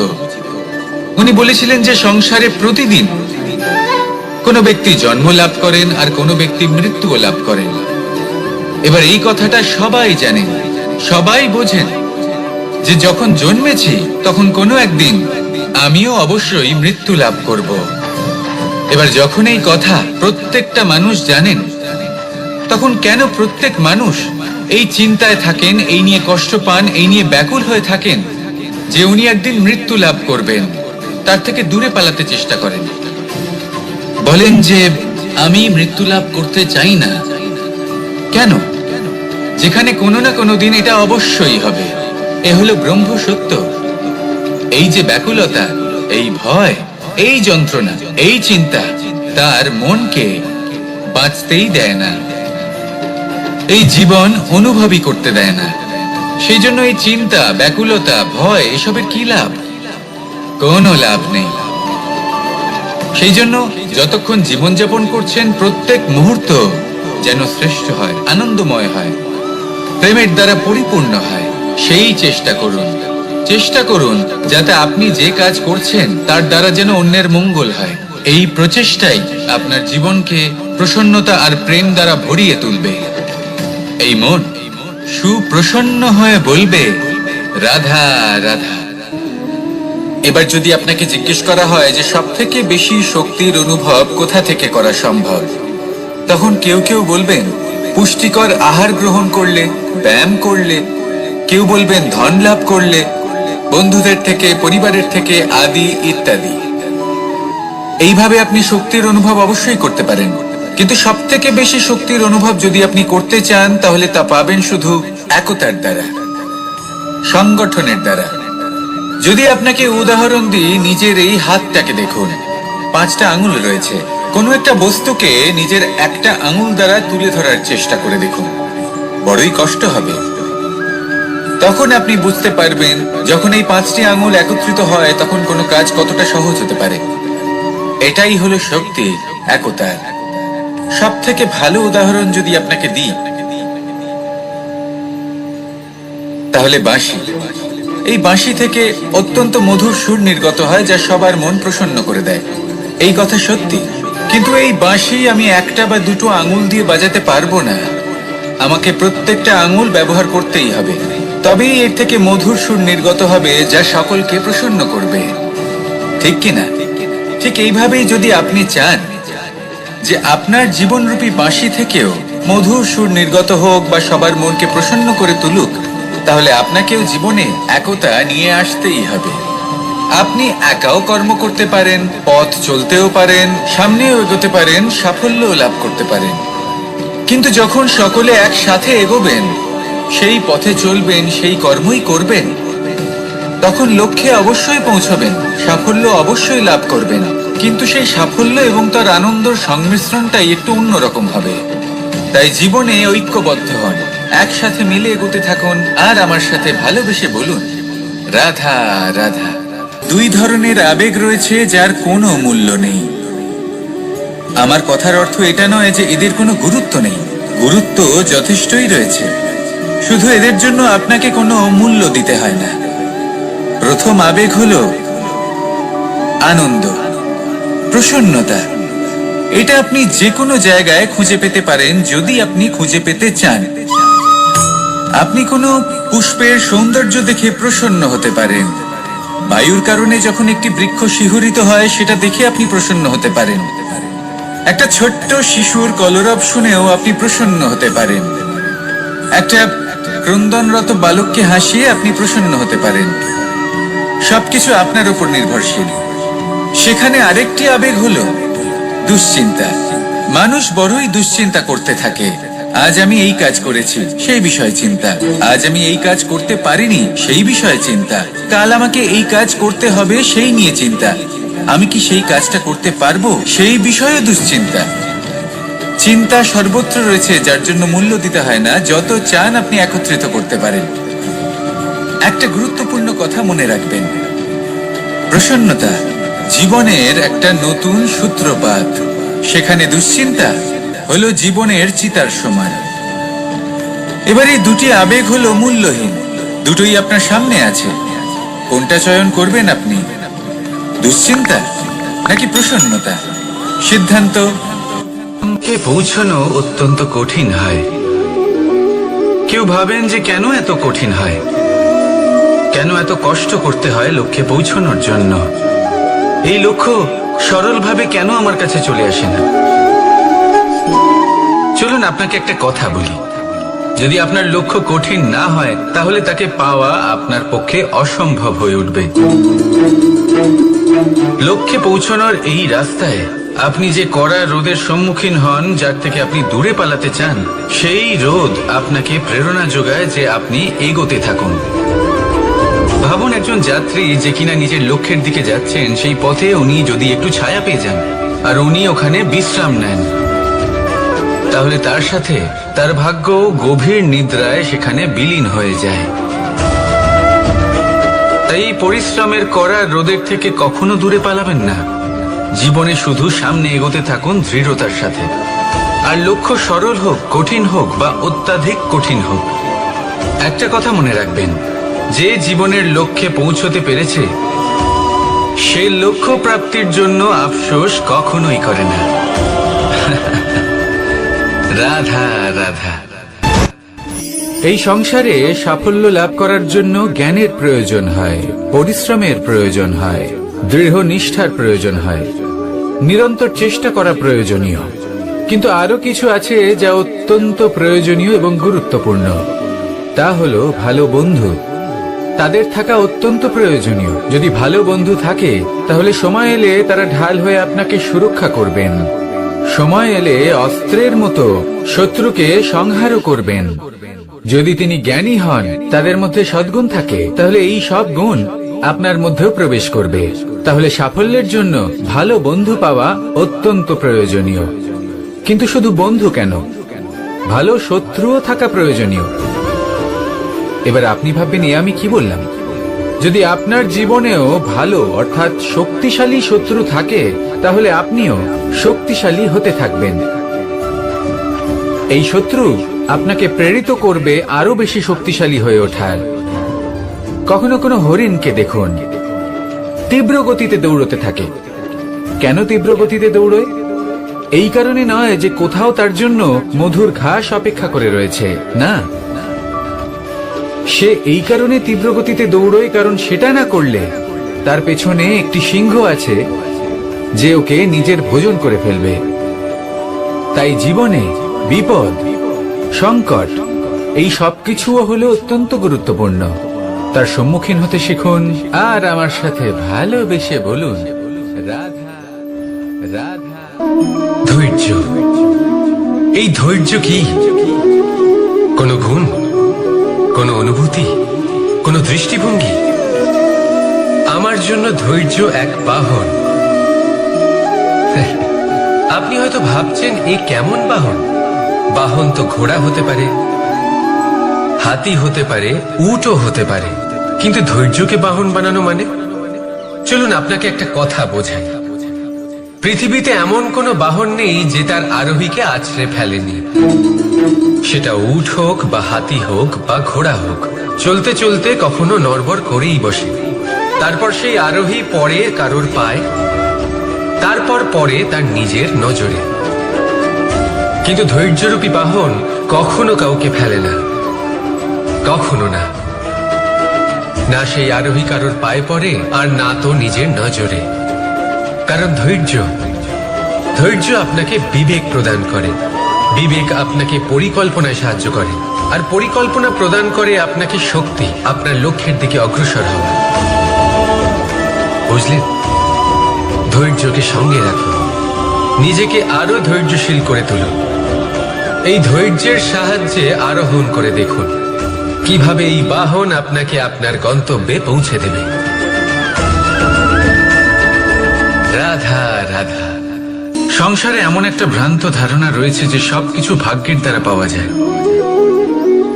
[SPEAKER 1] উনি বলেছিলেন যে সংসারে প্রতিদিন কোনো ব্যক্তি জন্ম লাভ করেন আর কোনো ব্যক্তি মৃত্যুও লাভ করেন। এবার এই কথাটা সবাই জানেন, সবাই বোঝেন যে যখন জন্মেছি তখন কোনো একদিন আমিও অবশ্যই মৃত্যু লাভ করব। এবার যখন এই কথা প্রত্যেকটা মানুষ জানেন, তখন কেন প্রত্যেক মানুষ এই চিন্তায় থাকেন, এই নিয়ে কষ্ট পান, এই নিয়ে ব্যাকুল হয়ে থাকেন যে উনি একদিন মৃত্যু লাভ করবেন, তার থেকে দূরে পালাতে চেষ্টা করেন? বলেন যে আমি মৃত্যু লাভ করতে চাই না। কেন? যেখানে কোনো না কোনো দিন এটা অবশ্যই হবে। এ হলো ব্রহ্ম সত্য। এই যে ব্যাকুলতা, এই ভয়, এই যন্ত্রণা, এই চিন্তা তার মনকে বাঁচতেই দেয় না, এই জীবন অনুভবই করতে দেয় না। সেই জন্য এই চিন্তা, ব্যাকুলতা, ভয় এসবের কি লাভ? কোনো লাভ নেই। সেই জন্য যতক্ষণ জীবনযাপন করছেন প্রত্যেক মুহূর্ত যেন শ্রেষ্ঠ হয়, আনন্দময় হয়, প্রেমের দ্বারা পরিপূর্ণ হয়, সেই চেষ্টা করুন। চেষ্টা করুন যাতে আপনি যে কাজ করছেন তার দ্বারা যেন অন্যের মঙ্গল হয়। এই প্রচেষ্টাই আপনার জীবনকে প্রসন্নতা আর প্রেম দ্বারা ভরিয়ে তুলবে। এই মন সুপ্রসন্ন হয়ে বলবে রাধা রাধা। এবার যদি আপনাকে জিজ্ঞেস করা হয় যে সব থেকে বেশি শক্তির অনুভব কোথা থেকে করা সম্ভব, তখন কেউ কেউ বলবেন পুষ্টিকর আহার গ্রহণ করলে, ব্যায়াম করলে, কেউ বলবেন ধন লাভ করলে, বন্ধুদের থেকে, পরিবারের থেকে আদি ইত্যাদি। এইভাবে আপনি শক্তির অনুভব অবশ্যই করতে পারেন, কিন্তু সব থেকে বেশি শক্তির অনুভব যদি আপনি করতে চান তাহলে তা পাবেন শুধু একতার দ্বারা, সংগঠনের দ্বারা। যদি আপনাকে উদাহরণ দিই, নিজের এই হাতটাকে দেখুন, 5টা আঙুল রয়েছে। কোনো একটা বস্তুকে নিজের একটা আঙুল দ্বারা তুলে ধরার চেষ্টা করে দেখুন, বড়ই কষ্ট হবে। তখন আপনি বুঝতে পারবেন যখন এই 5টি আঙুল একত্রিত হয় তখন কোনো কাজ কতটা সহজ হতে পারে। এটাই হলো শক্তি, একতার। সব থেকে ভালো উদাহরণ যদি আপনাকে দিই তাহলে বাঁশি। এই বাঁশি থেকে অত্যন্ত মধুর সুর নির্গত হয় যা সবার মন প্রসন্ন করে দেয়। এই কথা সত্যি। কিন্তু এই বাঁশি আমি একটা বা দুটো আঙুল দিয়ে বাজাতে পারবো না, আমাকে প্রত্যেকটা আঙুল ব্যবহার করতেই হবে। তবেই এর থেকে মধুর সুর নির্গত হবে যা সকলকে প্রসন্ন করবে, ঠিক কিনা? ঠিক এইভাবেই যদি আপনি চান যে আপনার জীবনরূপী বাঁশি থেকেও মধুর সুর নির্গত হোক বা সবার মনকে প্রসন্ন করে তুলুক, তাহলে আপনাকেও জীবনে একতা নিয়ে আসতেই হবে। আপনি একাও কর্ম করতে পারেন, পথ চলতেও পারেন, সামনেও এগোতে পারেন, সাফল্যও লাভ করতে পারেন। কিন্তু যখন সকলে একসাথে এগোবেন, সেই পথে চলবেন, সেই কর্মই করবেন, তখন লক্ষ্যে অবশ্যই পৌঁছবেন, সাফল্য অবশ্যই লাভ করবেন। কিন্তু সেই সাফল্য এবং তার আনন্দের সংমিশ্রণটাই একটু অন্যরকম হবে। তাই জীবনে ঐক্যবদ্ধ হন, একসাথে মিলে এগোতে থাকুন, আর আমার সাথে ভালোবেসে বলুন, রাধা রাধা। দুই ধরনের আবেগ রয়েছে যার কোনো মূল্য নেই। আমার কথার অর্থ এটা নয় যে এদের কোনো গুরুত্ব নেই, গুরুত্ব যথেষ্টই রয়েছে, শুধু এদের জন্য আপনাকে কোনো মূল্য দিতে হয় না। প্রথম আবেগ হলো আনন্দ, প্রসন্নতা। এটা আপনি যে কোনো জায়গায় খুঁজে পেতে পারেন যদি আপনি খুঁজে পেতে চান। আপনি কোনো পুষ্পের সৌন্দর্য দেখে প্রসন্ন হতে পারেন, বায়ুর কারণে যখন একটি বৃক্ষ শিহরিত হয় সেটা দেখে আপনি প্রসন্ন হতে পারেন, একটা ছোট্ট শিশুর কলরব শুনেও আপনি প্রসন্ন হতে পারেন, একটা ক্রন্দনরত বালককে হাসিয়ে আপনি প্রসন্ন হতে পারেন। সবকিছু আপনার উপর নির্ভরশীল। সেখানে আরেকটি আবেগ হলো দুশ্চিন্তা। মানুষ বড়ই দুশ্চিন্তা করতে থাকে। আজ আমি এই কাজ করেছি, সেই বিষয়ে চিন্তা। আজ আমি এই কাজ করতে পারিনি, সেই বিষয়ে চিন্তা। কাল আমাকে এই কাজ করতে হবে, সেই নিয়ে চিন্তা। আমি কি সেই কাজটা করতে পারবো, সেই বিষয়ে দুশ্চিন্তা। চিন্তা সর্বত্র রয়েছে, যার জন্য মূল্য দিতে হয় না। যত চান আপনি একত্রিত করতে পারেন। একটা গুরুত্বপূর্ণ কথা মনে রাখবেন, প্রসন্নতা জীবনের একটা নতুন সূত্রপাত। সেখানে দুশ্চিন্তা হলো জীবনের চিতার সমান। এবার এই দুটি আবেগ হলো মূল্যহীন, দুটোই আপনার সামনে আছে। কোনটা চয়ন করবেন আপনি, দুশ্চিন্তা নাকি প্রসন্নতা? সিদ্ধান্ত।
[SPEAKER 2] কে পৌঁছানো অত্যন্ত কঠিন হয়। কেউ ভাবেন যে কেন এত কঠিন হয়, কেন এত কষ্ট করতে হয় লক্ষ্যে পৌঁছানোর জন্য। এই লক্ষ্য সরলভাবে কেন আমার কাছে চলে আসে না? চলুন আপনাকে একটা কথা বলি, যদি আপনার লক্ষ্য কঠিন না হয় তাহলে তাকে পাওয়া আপনার পক্ষে অসম্ভব হয়ে উঠবে। লক্ষ্যে পৌঁছানোর এই রাস্তায় আপনি যে কড়া রোদের সম্মুখীন হন, যার থেকে আপনি দূরে পালাতে চান, সেই রোদ আপনাকে প্রেরণা যোগায় যে আপনি এগোতে থাকুন। ভাবুন একজন যাত্রী যে কিনা নিজের লক্ষ্যের দিকে যাচ্ছেন, সেই পথে উনি যদি একটু ছায়া পেয়ে যান আর উনি ওখানে বিশ্রাম নেন, তাহলে তার সাথে তার ভাগ্য গভীর নিদ্রায় সেখানে বিলীন হয়ে যায়। তাই পরিশ্রমের করা রোদের থেকে কখনো দূরে পালাবেন না। জীবনে শুধু সামনে এগোতে থাকুন দৃঢ়তার সাথে। আর লক্ষ্য সরল হোক, কঠিন হোক বা অত্যাধিক কঠিন হোক, একটা কথা মনে রাখবেন, যে জীবনের লক্ষ্যে পৌঁছতে পেরেছে সে লক্ষ্য প্রাপ্তির জন্য আফসোস কখনোই করে না। রাধা রাধা।
[SPEAKER 1] এই সংসারে সাফল্য লাভ করার জন্য জ্ঞানের প্রয়োজন হয়, পরিশ্রমের প্রয়োজন হয়, দৃঢ় নিষ্ঠার প্রয়োজন হয়, নিরন্তর চেষ্টা করা প্রয়োজনীয়। কিন্তু আরো কিছু আছে যা অত্যন্ত প্রয়োজনীয় এবং গুরুত্বপূর্ণ। তা হলো ভালো বন্ধু। তাদের থাকা অত্যন্ত প্রয়োজনীয়। যদি ভালো বন্ধু থাকে তাহলে সময় এলে তারা ঢাল হয়ে আপনাকে সুরক্ষা করবেন। সময় এলে অস্ত্রের মতো শত্রুকে সংহারও করবেন। যদি তিনি জ্ঞানী হন, তাদের মধ্যে সদ্গুণ থাকে, তাহলে এই সব গুণ আপনার মধ্যেও প্রবেশ করবে। তাহলে সাফল্যের জন্য ভালো বন্ধু পাওয়া অত্যন্ত প্রয়োজনীয়। কিন্তু শুধু বন্ধু কেন, ভালো শত্রুও থাকা প্রয়োজনীয়। এবার আপনি ভাববেন, আমি কি বললাম? যদি আপনার জীবনেও ভালো অর্থাৎ শক্তিশালী শত্রু থাকে, তাহলে আপনিও শক্তিশালী হতে থাকবেন। এই শত্রু আপনাকে প্রেরিত করবে আরো বেশি শক্তিশালী হয়ে ওঠার। কখনো কোনো হরিণকে দেখুন, তীব্র গতিতে দৌড়তে থাকে। কেন তীব্র গতিতে দৌড়য়? এই কারণে নয় যে কোথাও তার জন্য মধুর ঘাস অপেক্ষা করে রয়েছে, না, সে এই কারণে তীব্র গতিতে দৌড়য় কারণ সেটা না করলে তার পেছনে একটি সিংহ আছে যে ওকে নিজের ভোজন করে ফেলবে। তাই জীবনে বিপদ, সংকট, এই সবকিছুও হলো অত্যন্ত গুরুত্বপূর্ণ। তার সম্মুখীন হতে শিখুন আর আমার সাথে ভালোবেসে বলুন, রাধা রাধা।
[SPEAKER 3] ধৈর্য, এই ধৈর্য কি কোনো গুণ, কোনো অনুভূতি, কোনো দৃষ্টিভঙ্গি? আমার জন্য ধৈর্য এক বাহন। আপনি হয়তো ভাবছেন এ কেমন বাহন? বাহন তো ঘোড়া হতে পারে, হাতি হতে পারে, উটও হতে পারে, কিন্তু ধৈর্যকে বাহন বানানো মানে? চলুন আপনাকে একটা কথা বোঝাই। পৃথিবীতে এমন কোনো বাহন নেই যে তার আরোহীকে আছড়ে ফেলেনি। সেটা উট হোক বা হাতি হোক বা ঘোড়া হোক, চলতে চলতে কখনো নড়বড় করেই বসে। তারপর সেই আরোহী পড়ে কারোর পায়, তারপর পড়ে তার নিজের নজরে। কিন্তু ধৈর্যরূপী বাহন কখনো কাউকে ফেলে না, কখনো না। না সেই আরোহী কারোর পায়ে পড়ে আর না তো নিজের নজরে। কারণ ধৈর্য আপনাকে বিবেক প্রদান করে, বিবেক আপনাকে পরিকল্পনায় সাহায্য করে, আর পরিকল্পনা প্রদান করে আপনাকে শক্তি, আপনার লক্ষ্যের দিকে অগ্রসর হওয়া। বুঝলেন? ধৈর্যকে সঙ্গে রাখুন, নিজেকে আরো ধৈর্যশীল করে তুলুন। এই ধৈর্যের সাহায্যে আরোহণ করে দেখুন কিভাবে এই বাহন আপনাকে আপনার গন্তব্যে পৌঁছে দেবে। রাধা রাধা।
[SPEAKER 2] সংসারে এমন একটা ভ্রান্ত ধারণা রয়েছে যে সবকিছু ভাগ্যের দ্বারা পাওয়া যায়,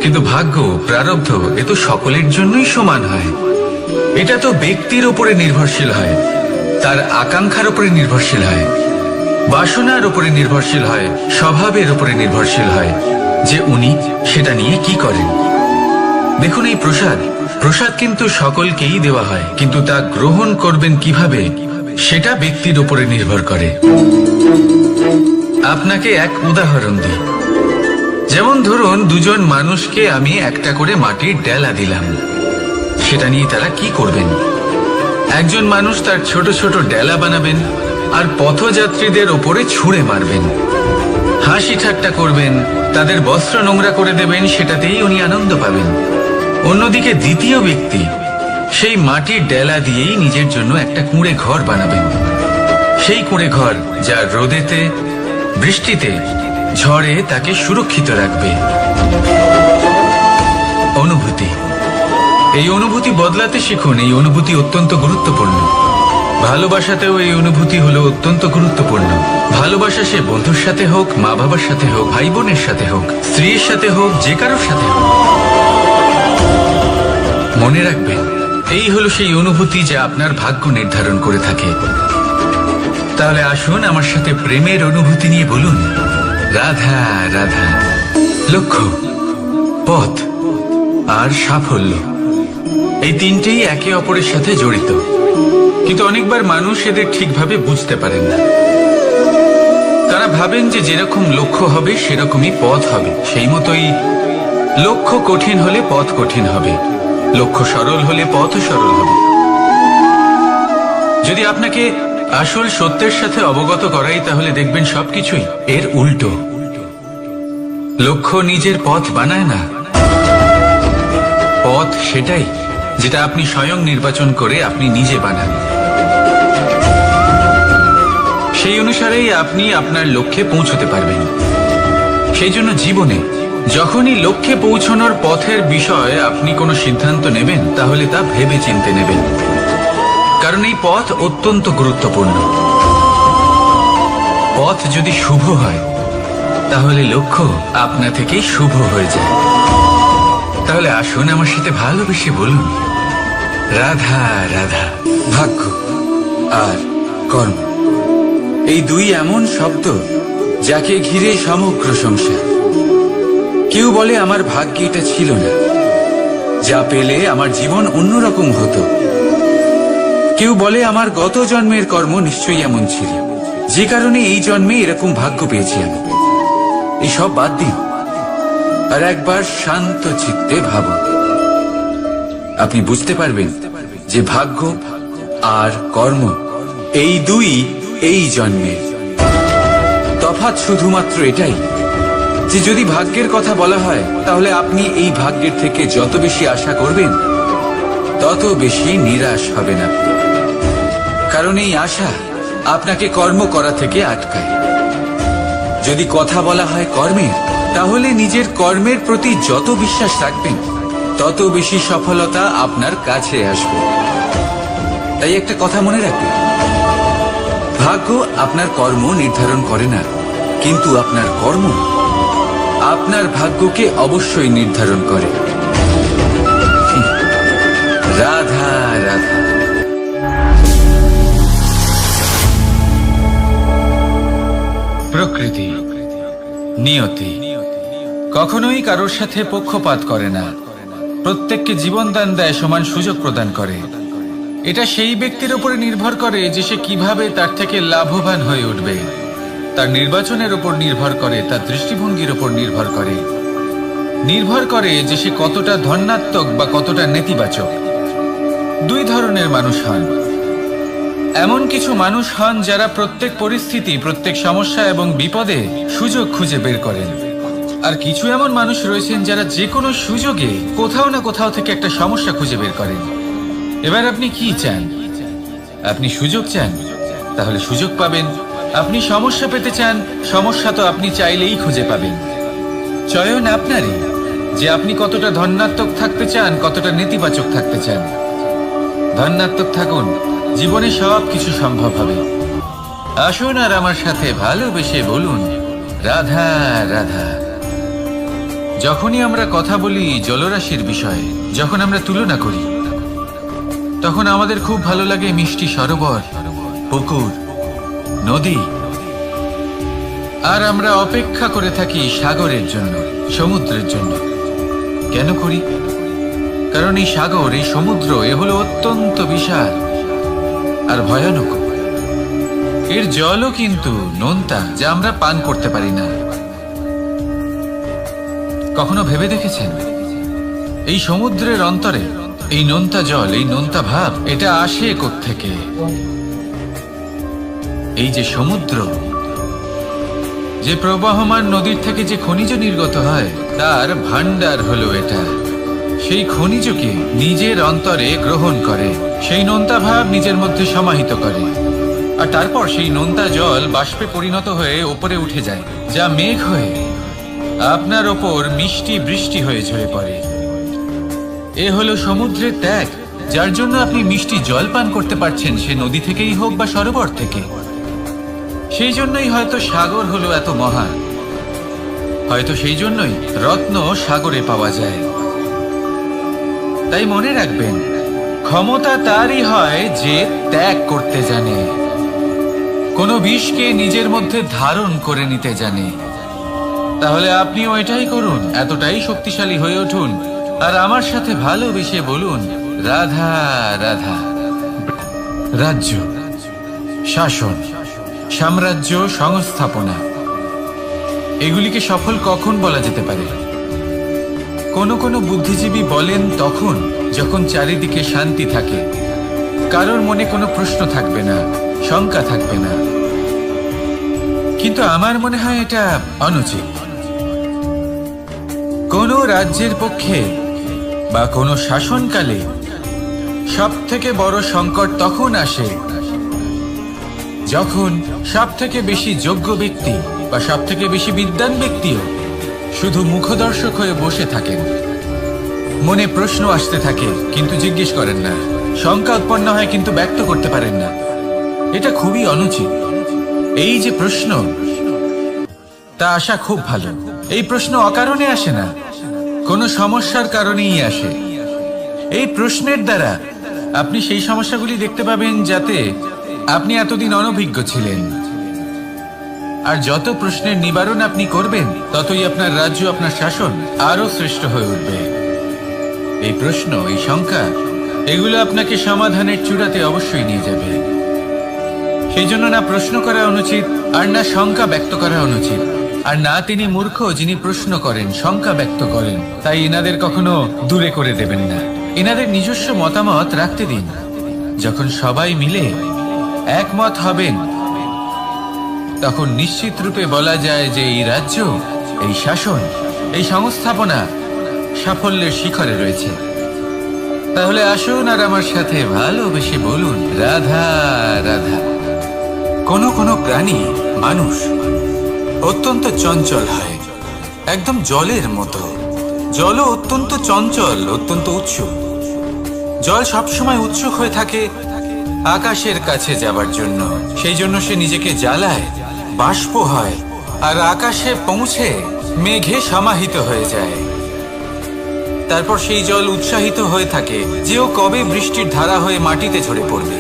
[SPEAKER 2] কিন্তু ভাগ্য, প্রারব্ধ এ তো সকলের জন্যই সমান হয়। এটা তো ব্যক্তির উপরে নির্ভরশীল হয়, তার আকাঙ্ক্ষার উপরে নির্ভরশীল হয়, বাসনার উপরে নির্ভরশীল হয়, স্বভাবের উপরে নির্ভরশীল হয় যে উনি সেটা নিয়ে কি করেন। দেখুন, এই প্রসাদ কিন্তু সকলকেই দেওয়া হয়, কিন্তু তা গ্রহণ করবেন কিভাবে সেটা ব্যক্তির উপরে নির্ভর করে। আপনাকে এক উদাহরণ দিই। যেমন ধরুন, দুজন মানুষকে আমি একটা করে মাটির ডেলা দিলাম, সেটা নিয়ে তারা কি করবেন? একজন মানুষ তার ছোট ছোট ডেলা বানাবেন আর পথযাত্রীদের ওপরে ছুঁড়ে মারবেন, হাসি ঠাট্টা করবেন, তাদের বস্ত্র নোংরা করে দেবেন, সেটাতেই উনি আনন্দ পাবেন। অন্যদিকে দ্বিতীয় ব্যক্তি সেই মাটির ডেলা দিয়েই নিজের জন্য একটা কুঁড়ে ঘর বানাবেন। সেই কুঁড়ে ঘর যা রোদেতে, বৃষ্টিতে, ঝড়ে তাকে সুরক্ষিত রাখবে। অনুভূতি, এই অনুভূতি বদলাতে শিখুন। এই অনুভূতি অত্যন্ত গুরুত্বপূর্ণ। ভালোবাসাতেও এই অনুভূতি হলো অত্যন্ত গুরুত্বপূর্ণ। ভালোবাসা সে বন্ধুর সাথে হোক, মা বাবার সাথে হোক, ভাই বোনের সাথে হোক, স্ত্রীর সাথে হোক, যে কারোর সাথে হোক। মনে রাখবেন, এই হলো সেই অনুভূতি যা আপনার ভাগ্য নির্ধারণ করে থাকে। তাহলে আসুন আমার সাথে প্রেমের অনুভূতি নিয়ে বলুন, রাধা রাধা। লক্ষ্য, পথ আর সাফল্য, এই তিনটেই একে অপরের সাথে জড়িত, কিন্তু অনেকবার মানুষ এদের ঠিকভাবে বুঝতে পারেন না। তারা ভাবেন যে যেরকম লক্ষ্য হবে সেরকমই পথ হবে, সেই মতোই লক্ষ্য কঠিন হলে পথ কঠিন হবে, লক্ষ্য সরল হলে পথও সরল হবে। যদি আপনাকে আসল সত্যের সাথে অবগত করাই, তাহলে দেখবেন সবকিছুই এর উল্টো। লক্ষ্য নিজের পথ বানায় না, পথ সেটাই যেটা আপনি স্বয়ং নির্বাচন করে আপনি নিজে বানান। সেই অনুসারেই আপনি আপনার লক্ষ্যে পৌঁছতে পারবেন। সেই জন্য জীবনে যখনই লক্ষ্যে পৌঁছানোর পথের বিষয়ে আপনি কোনো সিদ্ধান্ত নেবেন, তাহলে তা ভেবে চিন্তে নেবেন, কারণ এই পথ অত্যন্ত গুরুত্বপূর্ণ। পথ যদি শুভ হয়, তাহলে লক্ষ্য আপনা থেকেই শুভ হয়ে যায়। তাহলে আসুন আমার সাথে ভালোবেসে বলুন, রাধা রাধা। ভাগ্য আর কর্ম, এই দুই এমন শব্দ যাকে ঘিরে সমগ্র সংসার। কেউ বলে আমার ভাগ্যে এটা ছিল না, যা পেলে আমার জীবন অন্যরকম হতো। কেউ বলে আমার গত জন্মের কর্ম নিশ্চয়ই এমন ছিল, যে কারণে এই জন্মে এরকম ভাগ্য পেয়েছি আমি। এই সব বাদ দিন আর একবার শান্ত চিত্তে ভাবুন। আপনি বুঝতে পারবেন যে ভাগ্য আর কর্ম এই দুই এই জন্মে তফাৎ শুধুমাত্র এটাই যে যদি ভাগ্যের কথা বলা হয় তাহলে আপনি এই ভাগ্যের থেকে যত বেশি আশা করবেন তত বেশি নিরাশ হবেন আপনি। কারণ এই আশা আপনাকে কর্ম করা থেকে আটকায়। যদি কথা বলা হয় কর্মের, তাহলে নিজের কর্মের প্রতি যত বিশ্বাস রাখবেন তত বেশি সফলতা আপনার কাছে আসবে। তাই একটা কথা মনে রাখবেন, ভাগ্য আপনার কর্ম নির্ধারণ করে না, কিন্তু আপনার কর্ম আপনার ভাগ্যকে অবশ্যই নির্ধারণ করে। রাধা রাধা।
[SPEAKER 1] প্রকৃতি, নিয়তি কখনোই কারোর সাথে পক্ষপাত করে না। প্রত্যেককে জীবনদান দেয়, সমান সুযোগ প্রদান করে। এটা সেই ব্যক্তির উপরে নির্ভর করে যে সে কিভাবে তার থেকে লাভবান হয়ে উঠবে। তার নির্বাচনের উপর নির্ভর করে, তার দৃষ্টিভঙ্গির উপর নির্ভর করে যে সে কতটা ধনাত্মক বা কতটা নেতিবাচক। দুই ধরনের মানুষ হন। এমন কিছু মানুষ হন যারা প্রত্যেক পরিস্থিতি, প্রত্যেক সমস্যা এবং বিপদে সুযোগ খুঁজে বের করেন। আর কিছু এমন মানুষ রয়েছেন যারা যে কোনো সুযোগে কোথাও না কোথাও থেকে একটা সমস্যা খুঁজে বের করেন। এবার আপনি কি চান? আপনি সুযোগ চান, তাহলে সুযোগ পাবেন। আপনি সমস্যা পেতে চান, সমস্যা তো আপনি চাইলেই খুঁজে পাবেন। চয়ন আপনারই, যে আপনি কতটা ধনাত্মক থাকতে চান, কতটা নেতিবাচক থাকতে চান। ধনাত্মক থাকুন, জীবনে সব কিছু সম্ভব হবে। আসুন আর আমার সাথে ভালোবেসে বলুন রাধা রাধা। যখনই আমরা কথা বলি জলরাশির বিষয়ে, যখন আমরা তুলনা করি, তখন আমাদের খুব ভালো লাগে মিষ্টি সরোবর, পুকুর, নদী। আর আমরা অপেক্ষা করে থাকি সাগরের জন্য, সমুদ্রের জন্য। কেন করি? কারণ এই সাগর, এই সমুদ্র, এ হলো অত্যন্ত বিশাল আর ভয়ানক। এর জলও কিন্তু নোনতা, যা আমরা পান করতে পারি না। কখনো ভেবে দেখেছেন এই সমুদ্রের অন্তরে এই নোনতা জল, এই নোনতা ভাব, এটা আসে কোত্থেকে? এই যে সমুদ্র, যে প্রবাহমান নদীর থেকে যে খনিজ নির্গত হয়, তার ভান্ডার হলো এটা। সেই খনিজকে নিজের অন্তরে গ্রহণ করে, সেই নোনতা ভাব নিজের মধ্যে সমাহিত করে, আর তারপর সেই নোনতা জল বাষ্পে পরিণত হয়ে ওপরে উঠে যায়, যা মেঘ হয়ে আপনার ওপর মিষ্টি বৃষ্টি হয়ে ঝরে পড়ে। এ হলো সমুদ্রের ত্যাগ, যার জন্য আপনি মিষ্টি জল পান করতে পারছেন, সে নদী থেকেই হোক বা সরোবর থেকে। সেই জন্যই হয়তো সাগর হলো এত মহান, হয়তো সেই জন্যই রত্ন সাগরে পাওয়া যায়। তাই মনে রাখবেন, ক্ষমতা তারই হয় যে ত্যাগ করতে জানে, কোনো বিষকে নিজের মধ্যে ধারণ করে নিতে জানে। তাহলে আপনিও এটাই করুন, এতটাই শক্তিশালী হয়ে উঠুন আর আমার সাথে ভালোবেসে বলুন রাধা রাধা। রাজ্য, শাসন, সাম্রাজ্য, সংস্থাপনা, এগুলিকে সফল কখন বলা যেতে পারে? কোনো বুদ্ধিজীবী বলেন তখন যখন চারিদিকে শান্তি থাকে, কারোর মনে কোনো প্রশ্ন থাকবে না, শঙ্কা থাকবে না। কিন্তু আমার মনে হয় এটা অনুচিত। কোনো রাজ্যের পক্ষে বা কোনো শাসনকালে সব থেকে বড় সংকট তখন আসে যখন সব থেকে বেশি যোগ্য ব্যক্তি বা সব থেকে বেশি বিদ্বান ব্যক্তিও শুধু মুখদর্শক হয়ে বসে থাকেন। মনে প্রশ্ন আসতে থাকে কিন্তু জিজ্ঞেস করেন না, শঙ্কা উৎপন্ন হয় কিন্তু ব্যক্ত করতে পারেন না। এটা খুবই অনুচিত। এই যে প্রশ্ন, তা আসা খুব ভালো। এই প্রশ্ন অকারণে আসে না, কোনো সমস্যার কারণেই আসে। এই প্রশ্নের দ্বারা আপনি সেই সমস্যাগুলি দেখতে পাবেন যাতে আপনি এতদিন অনভিজ্ঞ ছিলেন। আর যত প্রশ্নের নিবারণ আপনি করবেন, ততই আপনার রাজ্য, আপনার শাসন আরো শ্রেষ্ঠ হয়ে উঠবে। এই প্রশ্ন, এই শঙ্কা, এগুলো আপনাকে সমাধানের চূড়াতে অবশ্যই নিয়ে যাবে। সেই জন্য না প্রশ্ন করা অনুচিত আর না শঙ্কা ব্যক্ত করা অনুচিত। আর না তিনি মূর্খ যিনি প্রশ্ন করেন, শঙ্কা ব্যক্ত করেন। তাই এনাদের কখনো দূরে করে দেবেন না, এনাদের নিজস্ব মতামত রাখতে দিন। যখন সবাই মিলে একমত হবেন তখন নিশ্চিত রূপে বলা যায় যে এই রাজ্য, এই শাসন, এই সংস্থাপনা সাফল্যের শিখরে রয়েছে। তাহলে আসুন আর আমার সাথে ভালোবেসে বলুন, রাধা রাধা। কোনো প্রাণী, মানুষ অত্যন্ত চঞ্চল হয়, একদম জলের মতো। জলও অত্যন্ত চঞ্চল, অত্যন্ত উৎসুক। জল সবসময় উৎসুক হয়ে থাকে আকাশের কাছে যাবার জন্য। সেই জন্য সে নিজেকে জ্বালায়, বাষ্প হয়, আর আকাশে পৌঁছে মেঘে সমাহিত হয়ে যায়। তারপর সেই জল উৎসাহিত হয়ে থাকে যে ও কবে বৃষ্টির ধারা হয়ে মাটিতে ঝরে পড়বে।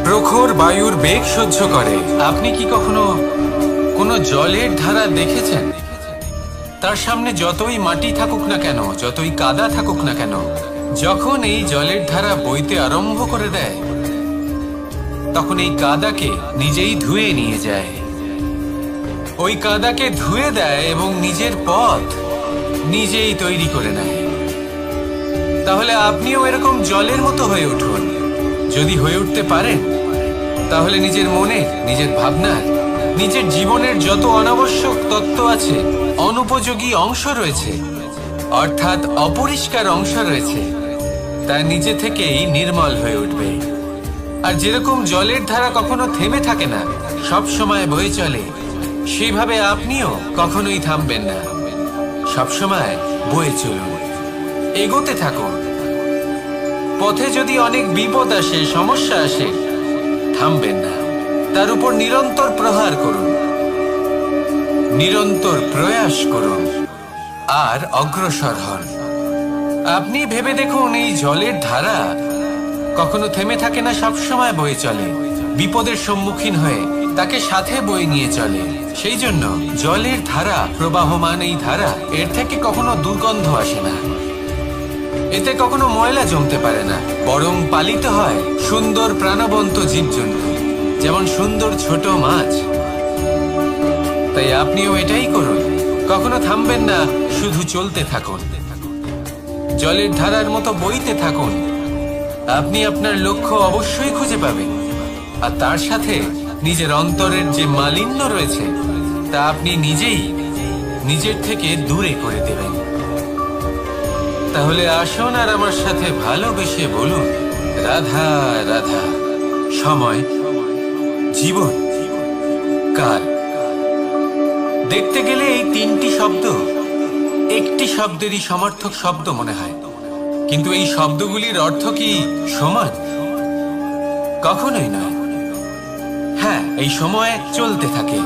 [SPEAKER 1] প্রখর বায়ুর বেগ সহ্য করে। আপনি কি কখনো কোনো জলের ধারা দেখেছেন? তার সামনে যতই মাটি থাকুক না কেন, যতই কাদা থাকুক না কেন, যখন এই জলের ধারা বইতে আরম্ভ করে দেয় তখন এই কাদাকে নিজেই ধুয়ে নিয়ে যায়। ওই কাদাকে ধুয়ে দেয় এবং নিজের পথ নিজেই তৈরি করে নেয়। তাহলে আপনিও এরকম জলের মতো হয়ে উঠুন। যদি হয়ে উঠতে পারেন তাহলে নিজের মনে, নিজের ভাবনার, নিজের জীবনের যত অনাবশ্যক তত্ত্ব আছে, অনুপযোগী অংশ রয়েছে, অর্থাৎ অপরিষ্কার অংশ রয়েছে, তা নিজে থেকেই নির্মল হয়ে উঠবে। আর যেরকম জলের ধারা কখনো থেমে থাকে না, সব সময় বয়ে চলে, সেইভাবে আপনিও কখনোই থামবেন না। সবসময় বয়ে চলুন, এগোতে থাকুন। পথে যদি অনেক বিপদ আসে, সমস্যা আসে, থামবেন না, তার উপর নিরন্তর প্রহার করুন, নিরন্তর প্রয়াস করুন আর অগ্রসর হন। আপনি ভেবে দেখুন, এই জলের ধারা কখনো থেমে থাকে না, সবসময় বয়ে চলে, বিপদের সম্মুখীন হয়ে তাকে সাথে বয়ে নিয়ে চলে। সেই জন্য জলের ধারা, প্রবাহমান এই ধারা, এর থেকে কখনো দুর্গন্ধ আসে না, এতে কখনো ময়লা জমতে পারে না, বরং পালিত হয় সুন্দর প্রাণবন্ত জীবজন্তু, যেমন সুন্দর ছোট মাছ। তাই আপনিও এটাই করুন, কখনো থামবেন না, শুধু চলতে থাকুন, জলের ধারার মতো বইতে থাকুন। আপনি আপনার লক্ষ্য অবশ্যই খুঁজে পাবেন, আর তার সাথে নিজের অন্তরের যে মালিন্য রয়েছে তা আপনি নিজেই নিজের থেকে দূরে করে দেবেন। তাহলে আসুন আর আমার সাথে ভালোবেসে বলুন, রাধা রাধা। সময়, জীবন, কাল। দেখতে গেলে এই তিনটি শব্দ একটি শব্দেরই সমার্থক শব্দ মনে হয়, কিন্তু এই শব্দগুলির অর্থ কি সমান? কখনোই নয়। হ্যাঁ, এই সময় চলতে থাকে,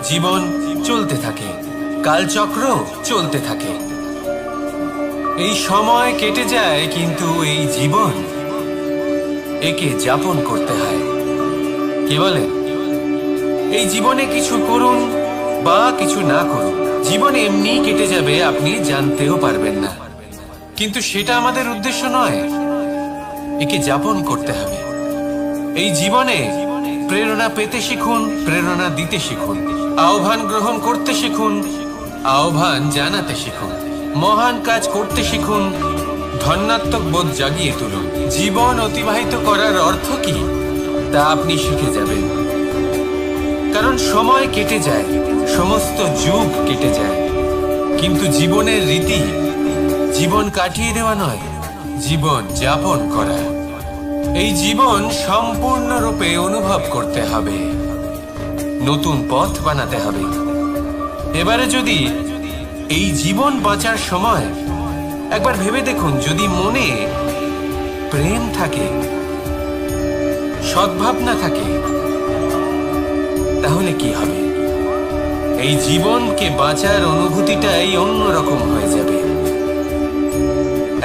[SPEAKER 1] জীবন চলতে থাকে, কালচক্র চলতে থাকে। এই সময় কেটে যায়, কিন্তু এই জীবন, একে যাপন করতে হয়। কি বলে? এই জীবনে কিছু করুন বা কিছু না করুন, জীবন এমনি কেটে যাবে, আপনি জানতেও পারবেন না। কিন্তু সেটা আমাদের উদ্দেশ্য নয়, একে যাপন করতে হবে। এই জীবনে প্রেরণা পেতে শিখুন, প্রেরণা দিতে শিখুন, আহ্বান গ্রহণ করতে শিখুন, আহ্বান জানাতে শিখুন, মহান কাজ করতে শিখুন, ধন্যাত্মক বোধ জাগিয়ে তুলুন। জীবন অতিবাহিত করার অর্থ কি তা আপনি শিখে যাবেন। কারণ সময় কেটে যায়, সমস্ত যুগ কেটে যায়, কিন্তু জীবনের রীতি জীবন কাটিয়ে দেওয়া নয়, জীবন যাপন করা। এই জীবন সম্পূর্ণরূপে অনুভব করতে হবে, নতুন পথ বানাতে হবে। এবারে যদি এই জীবন বাঁচার সময় একবার ভেবে দেখুন, যদি মনে প্রেম থাকে, সদ্ভাবনা থাকে, তাহলে কি হবে? এই জীবনকে বাঁচার অনুভূতিটাই অন্যরকম হয়ে যাবে,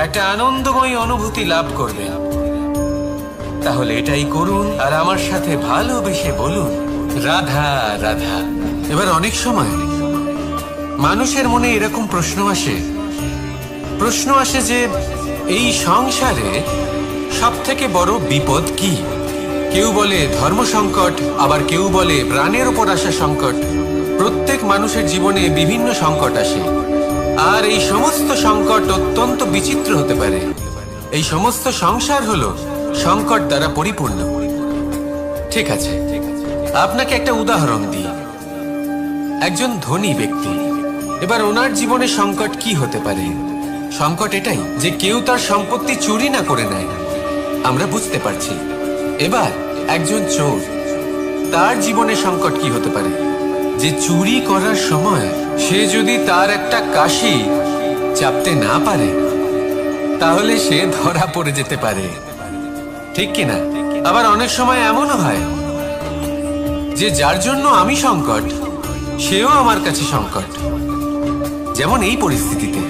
[SPEAKER 1] একটা আনন্দময় অনুভূতি লাভ করবে। তাহলে এটাই করুন আর আমার সাথে ভালোবেসে বলুন, রাধা রাধা। এবার অনেক সময় মানুষের মনে এরকম প্রশ্ন আসে যে এই সংসারে সব থেকে বড় বিপদ কি?
[SPEAKER 3] কেউ বলে ধর্ম সংকট, আবার কেউ বলে প্রাণের উপর আসা সংকট। প্রত্যেক মানুষের জীবনে বিভিন্ন সংকট আসে, আর এই সমস্ত সংকট অত্যন্ত বিচিত্র হতে পারে। এই সমস্ত সংসার হলো সংকট দ্বারা পরিপূর্ণ। ঠিক আছে, আপনাকে একটা উদাহরণ দিই। একজন ধনী ব্যক্তি, এবার ওনার জীবনে সংকট কি হতে পারে? সংকট এটাই যে কেউ তার সম্পত্তি চুরি না করে নেয়, আমরা বুঝতে পারছি। এবার একজন চোর, তার জীবনে সংকট কি হতে পারে? যে চুরি করার সময় সে যদি তার একটা কাশি চাপতে না পারে, তাহলে সে ধরা পড়ে যেতে পারে, ঠিক কিনা? আবার অনেক সময় এমনও হয় যে যার জন্য আমি সংকট, সেও আমার কাছে সংকট। যেমন এই পরিস্থিতিতে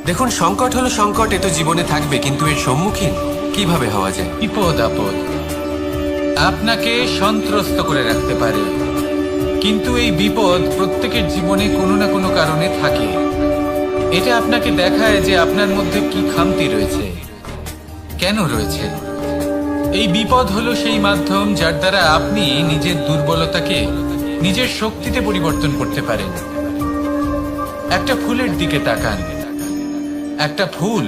[SPEAKER 3] দেখুন, সংকট হলো সংকট, এ তো জীবনে থাকবে, কিন্তু এর সম্মুখীন কিভাবে হওয়া যায়?
[SPEAKER 1] বিপদ আপদ আপনাকে সন্ত্রস্ত করে রাখতে পারে, কিন্তু এই বিপদ প্রত্যেকের জীবনে কোনো না কোনো কারণে থাকে। এটা আপনাকে দেখায় যে আপনার মধ্যে কি খামতি রয়েছে, কেন রয়েছে। এই বিপদ হলো সেই মাধ্যম যার দ্বারা আপনি নিজের দুর্বলতাকে নিজের শক্তিতে পরিবর্তন করতে পারেন। একটা ফুলের দিকে তাকান। একটা ফুল,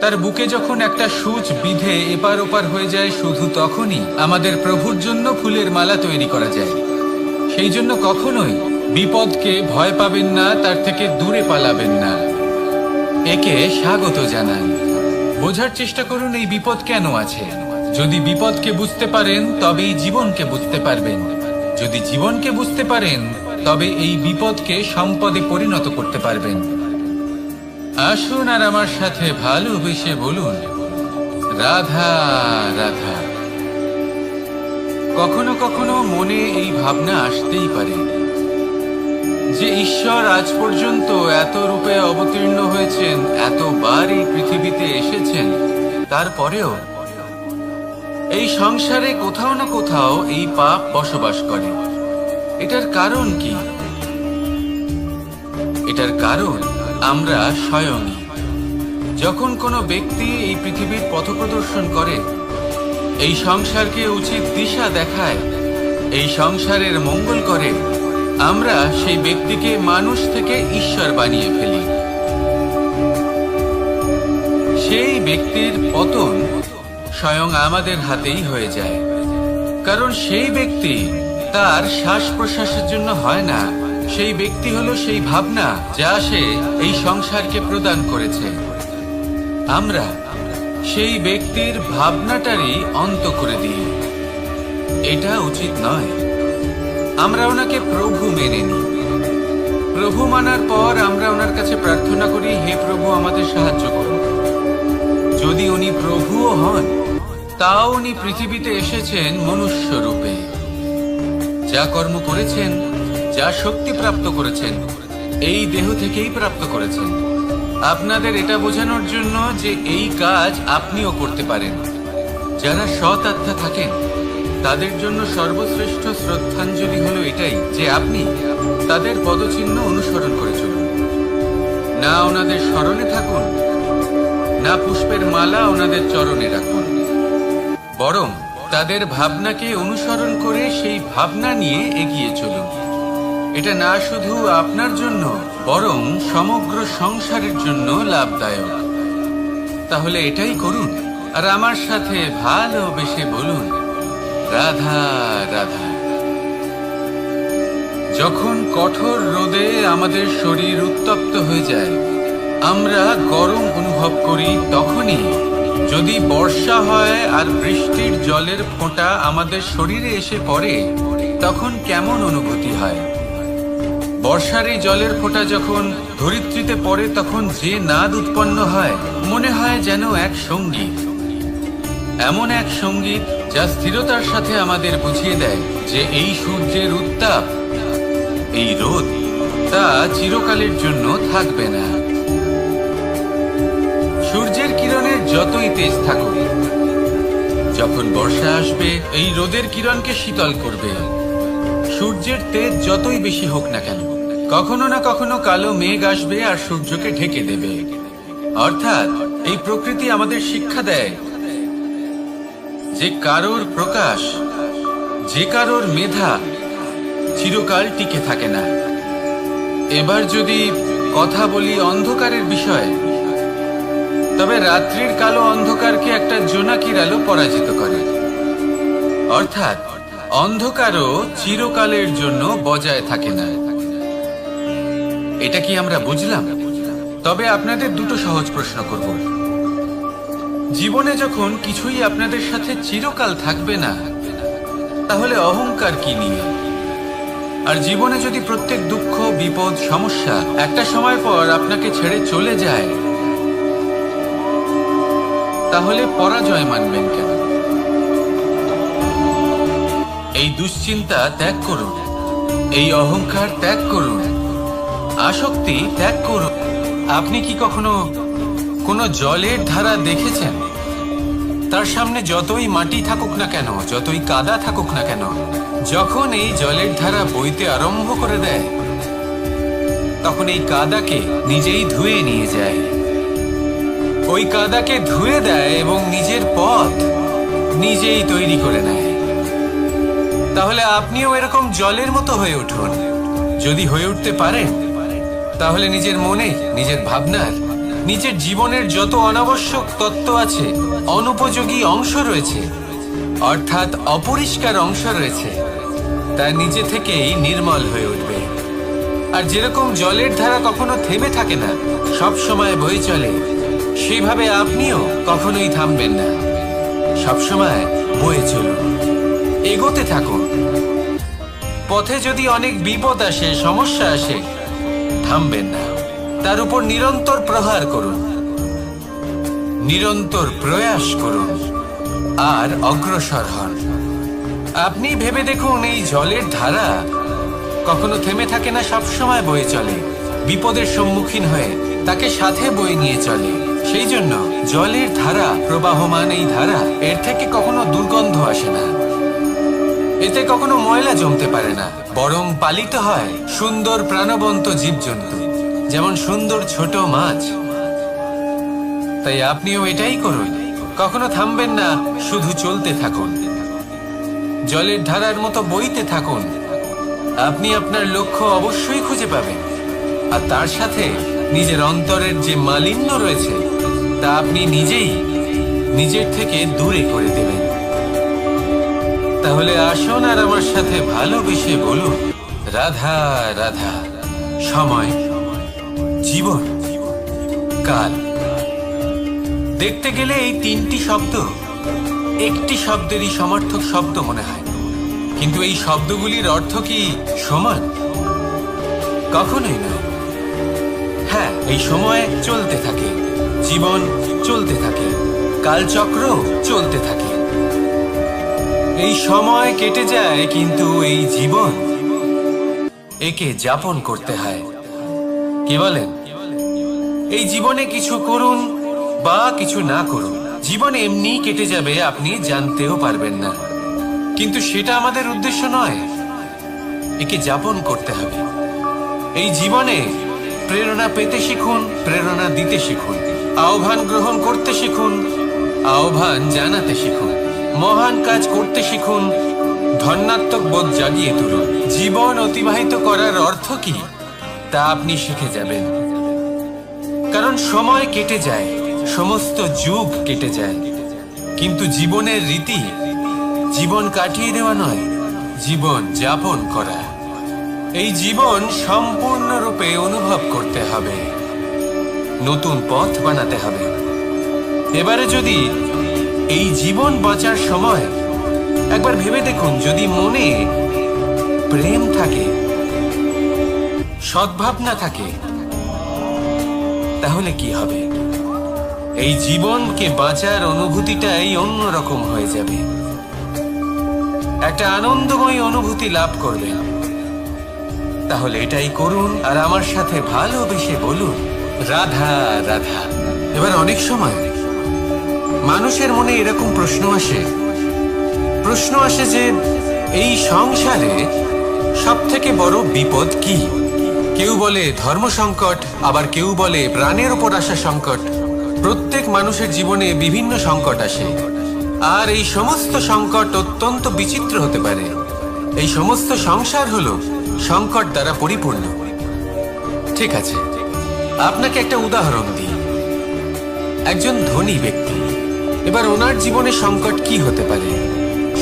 [SPEAKER 1] তার বুকে যখন একটা সূচ বিঁধে এপার ওপার হয়ে যায়, শুধু তখনই আমাদের প্রভুর জন্য ফুলের মালা তৈরি করা যায়। সেই জন্য কখনোই বিপদকে ভয় পাবেন না, তার থেকে দূরে পালাবেন না, একে স্বাগত জানান। বোঝার চেষ্টা করুন এই বিপদ কেন আছে। যদি বিপদকে বুঝতে পারেন তবেই জীবনকে বুঝতে পারবেন। যদি জীবনকে বুঝতে পারেন তবে এই বিপদকে সম্পদে পরিণত করতে পারবেন। আসুন আর আমার সাথে ভালোবেসে বলুন, রাধা রাধা। কখনো কখনো মনে এই ভাবনা আসতেই পারে যে ঈশ্বর আজ পর্যন্ত এত রূপে অবতীর্ণ হয়েছেন, এতবার এই পৃথিবীতে এসেছেন, তারপরেও এই সংসারে কোথাও না কোথাও এই পাপ বসবাস করে। এটার কারণ কি? এটার কারণ আমরা স্বয়ংই। যখন কোনো ব্যক্তি এই পৃথিবীর পথপ্রদর্শন করে, এই সংসারকে উচিত দিশা দেখায়, এই সংসারের মঙ্গল করে, আমরা সেই ব্যক্তিকে মানুষ থেকে ঈশ্বর বানিয়ে ফেলি। সেই ব্যক্তির পতন স্বয়ং আমাদের হাতেই হয়ে যায়, কারণ সেই ব্যক্তি তার শ্বাস প্রশ্বাসের জন্য হয় না। সেই ব্যক্তি হলো সেই ভাবনা যা সে এই সংসারকে প্রদান করেছে। আমরা সেই ব্যক্তির ভাবনাটারই অন্ত করে দিই। এটা উচিত নয়। আমরা ওনাকে প্রভু মেনে নিই। প্রভু মানার পর আমরা ওনার কাছে প্রার্থনা করি, হে প্রভু আমাদের সাহায্য করুন। যদি উনি প্রভুও হন, তাও উনি পৃথিবীতে এসেছেন মনুষ্য রূপে। যা কর্ম করেছেন, যা শক্তি প্রাপ্ত করেছেন, এই দেহ থেকেই প্রাপ্ত করেছেন। আপনাদের এটা বোঝানোর জন্য যে এই কাজ আপনিও করতে পারেন। যারা সৎ আত্মা থাকেন, তাদের জন্য সর্বশ্রেষ্ঠ শ্রদ্ধাঞ্জলি হলো এটাই যে আপনি তাদের পদচিহ্ন অনুসরণ করে চলুন। না ওনাদের স্মরণে থাকুন, না পুষ্পের মালা ওনাদের চরণে রাখুন, বরং তাদের ভাবনাকে অনুসরণ করে সেই ভাবনা নিয়ে এগিয়ে চলুন। এটা না শুধু আপনার জন্য, বরং সমগ্র সংসারের জন্য লাভদায়ক। তাহলে এটাই করুন আর আমার সাথে ভালোবেসে বলুন, রাধা রাধা। যখন কঠোর রোদে আমাদের শরীর উত্তপ্ত হয়ে যায়, আমরা গরম অনুভব করি, তখনই যদি বর্ষা হয় আর বৃষ্টির জলের ফোঁটা আমাদের শরীরে এসে পড়ে, তখন কেমন অনুভূতি হয়? বর্ষার এই জলের ফোঁটা যখন ধরিত্রীতে পড়ে, তখন যে নাদ উৎপন্ন হয়, মনে হয় যেন এক সঙ্গীত। এমন এক সঙ্গীত যা স্থিরতার সাথে আমাদের বুঝিয়ে দেয় যে এই সূর্যের উত্তাপ, এই রোদ, তা চিরকালের জন্য থাকবে না। সূর্যের কিরণের যতই তেজ থাকুক, যখন বর্ষা আসবে এই রোদের কিরণকে শীতল করবে। সূর্যের তেজ যতই বেশি হোক না কেন, কখনো না কখনো কালো মেঘ আসবে আর সূর্যকে ঢেকে দেবে। অর্থাৎ এই প্রকৃতি আমাদের শিক্ষা দেয়
[SPEAKER 2] যে কারোর প্রকাশ, যে কারোর মেধা চিরকাল টিকে থাকে না। এবার যদি কথা বলি অন্ধকারের বিষয়ে, তবে রাত্রির কালো অন্ধকারকে একটা জোনাকির আলো পরাজিত করে। অর্থাৎ অন্ধকারও চিরকালের জন্য বজায় থাকে না। এটা কি আমরা বুঝলাম? তবে আপনাদের দুটো সহজ প্রশ্ন করব। জীবনে যখন কিছুই আপনাদের সাথে চিরকাল থাকবে না, তাহলে অহংকার কি নিয়ে? আর জীবনে যদি প্রত্যেক দুঃখ, বিপদ, সমস্যা একটা সময় পর আপনাকে ছেড়ে চলে যায়, তাহলে পরাজয় মানবেন কেন? এই দুশ্চিন্তা ত্যাগ করুন, এই অহংকার ত্যাগ করুন, আসক্তি ত্যাগ করুন। আপনি কি কখনো কোনো জলের ধারা দেখেছেন? তার সামনে যতই মাটি থাকুক না কেন, যতই কাদা থাকুক না কেন, যখন এই জলের ধারা বইতে আরম্ভ করে দেয়, তখন এই কাদাকে নিজেই ধুয়ে নিয়ে যায়। ওই কাদাকে ধুয়ে দেয় এবং নিজের পথ নিজেই তৈরি করে নেয়। তাহলে আপনিও এরকম জলের মতো হয়ে উঠুন। যদি হয়ে উঠতে পারেন, তাহলে নিজের মনে, নিজের ভাবনার, নিজের জীবনের যত অনাবশ্যক তত্ত্ব আছে, অনুপযোগী অংশ রয়েছে, অর্থাৎ অপরিষ্কার অংশ রয়েছে, তা নিজে থেকেই নির্মল হয়ে উঠবে। আর যেরকম জলের ধারা কখনো থেমে থাকে না, সব সময় বয়ে চলে, সেইভাবে আপনিও কখনোই থামবেন না। সবসময় বয়ে চলুন, এগোতে থাকুন। পথে যদি অনেক বিপদ আসে, সমস্যা আসে, থামবেন না। তার উপর নিরন্তর প্রহার করুন, নিরন্তর প্রয়াস করুন আর অগ্রসর হন। আপনি ভেবে দেখুন, এই জলের ধারা কখনো থেমে থাকে না, সবসময় বয়ে চলে। বিপদের সম্মুখীন হয়ে তাকে সাথে বয়ে নিয়ে চলে। সেই জন্য জলের ধারা, প্রবাহমান এই ধারা, এর থেকে কখনো দুর্গন্ধ আসে না, এতে কখনো ময়লা জমতে পারে না, বরং পালিত হয় সুন্দর প্রাণবন্ত জীবজন্তু, যেমন সুন্দর ছোট মাছ। তাই আপনিও এটাই করুন, কখনো থামবেন না, শুধু চলতে থাকুন, জলের ধারার মতো বইতে থাকুন। আপনি আপনার লক্ষ্য অবশ্যই খুঁজে পাবেন, আর তার সাথে নিজের অন্তরের যে মালিন্য রয়েছে, তা আপনি নিজেই নিজের থেকে দূরে করে দেবেন। তাহলে আসুন আর আমার সাথে ভালোবেসে বলুন, রাধা রাধা। সময়, জীবন, কাল। দেখতে গেলে এই তিনটি শব্দ একটি শব্দেরই সমার্থক শব্দ মনে হয়, কিন্তু এই শব্দগুলির অর্থ কি সমান? কখনোই নয়। হ্যাঁ, এই সময় চলতে থাকে, জীবন চলতে থাকে, কালচক্র চলতে থাকে। এই সময় কেটে যায়, কিন্তু এই জীবন, একে যাপন করতে হয়। কি বলেন? এই জীবনে কিছু করুন বা কিছু না করুন, জীবন এমনি কেটে যাবে, আপনি জানতেও পারবেন না। কিন্তু সেটা আমাদের উদ্দেশ্য নয়, একে যাপন করতে হবে। এই জীবনে প্রেরণা পেতে শিখুন, প্রেরণা দিতে শিখুন, আহ্বান গ্রহণ করতে শিখুন, আহ্বান জানাতে শিখুন, মহান কাজ করতে শিখুন, ধন্যাত্মক বোধ জাগিয়ে তুলুন। জীবন অতিবাহিত করার অর্থ কি, তা আপনি শিখে যাবেন। কারণ সময় কেটে যায়, সমস্ত যুগ কেটে যায়, কিন্তু জীবনের রীতি জীবন কাটিয়ে দেওয়া নয়, জীবন যাপন করা। এই জীবন সম্পূর্ণরূপে অনুভব করতে হবে, নতুন পথ বানাতে হবে। এবারে যদি এই জীবন বাঁচার সময় একবার ভেবে দেখুন, যদি মনে প্রেম থাকে, সদ্ভাবনা থাকে, তাহলে কি হবে? এই জীবনকে বাঁচার অনুভূতিটাই অন্যরকম হয়ে যাবে, একটা আনন্দময় অনুভূতি লাভ করবেন। তাহলে এটাই করুন আর আমার সাথে ভালোবেসে বলুন, রাধা রাধা। এবার অনেক সময় মানুষের মনে এরকম প্রশ্ন আসে যে এই সংসারে সব থেকে বড় বিপদ কি? কেউ বলে ধর্ম সংকট, আবার কেউ বলে প্রাণের উপর আসা সংকট। প্রত্যেক মানুষের জীবনে বিভিন্ন সংকট আসে,
[SPEAKER 3] আর এই সমস্ত সংকট অত্যন্ত বিচিত্র হতে পারে। এই সমস্ত সংসার হলো সংকট দ্বারা পরিপূর্ণ। ঠিক আছে, আপনাকে একটা উদাহরণ দিই। একজন ধনী ব্যক্তি, এবার ওনার জীবনে সংকট কি হতে পারে?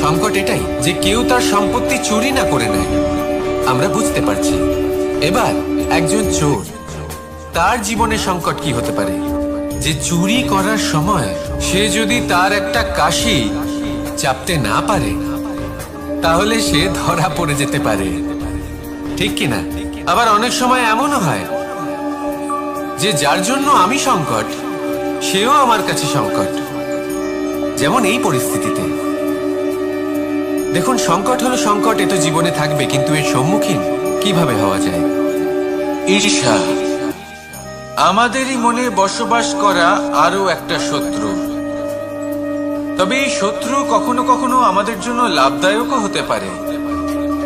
[SPEAKER 3] সংকট এটাই যে কেউ তার সম্পত্তি চুরি না করে নেয়। আমরা বুঝতে পারছি। এবার একজন চোর, তার জীবনে সংকট কি হতে পারে? যে চুরি করার সময় সে যদি তার একটা কাশি চাপতে না পারে, তাহলে সে ধরা পড়ে যেতে পারে, ঠিক কিনা? আবার অনেক সময় এমনও হয় যে যার জন্য আমি সংকট, সেও আমার কাছে সংকট। যেমন এই পরিস্থিতিতে দেখুন, সংকট হলো সংকট, এ তো জীবনে থাকবে, কিন্তু এর সম্মুখীন কিভাবে হওয়া যায়?
[SPEAKER 1] ঈর্ষা আমাদেরই মনে বসবাস করা আরো একটা শত্রু। তবে এই শত্রু কখনো কখনো আমাদের জন্য লাভদায়কও হতে পারে,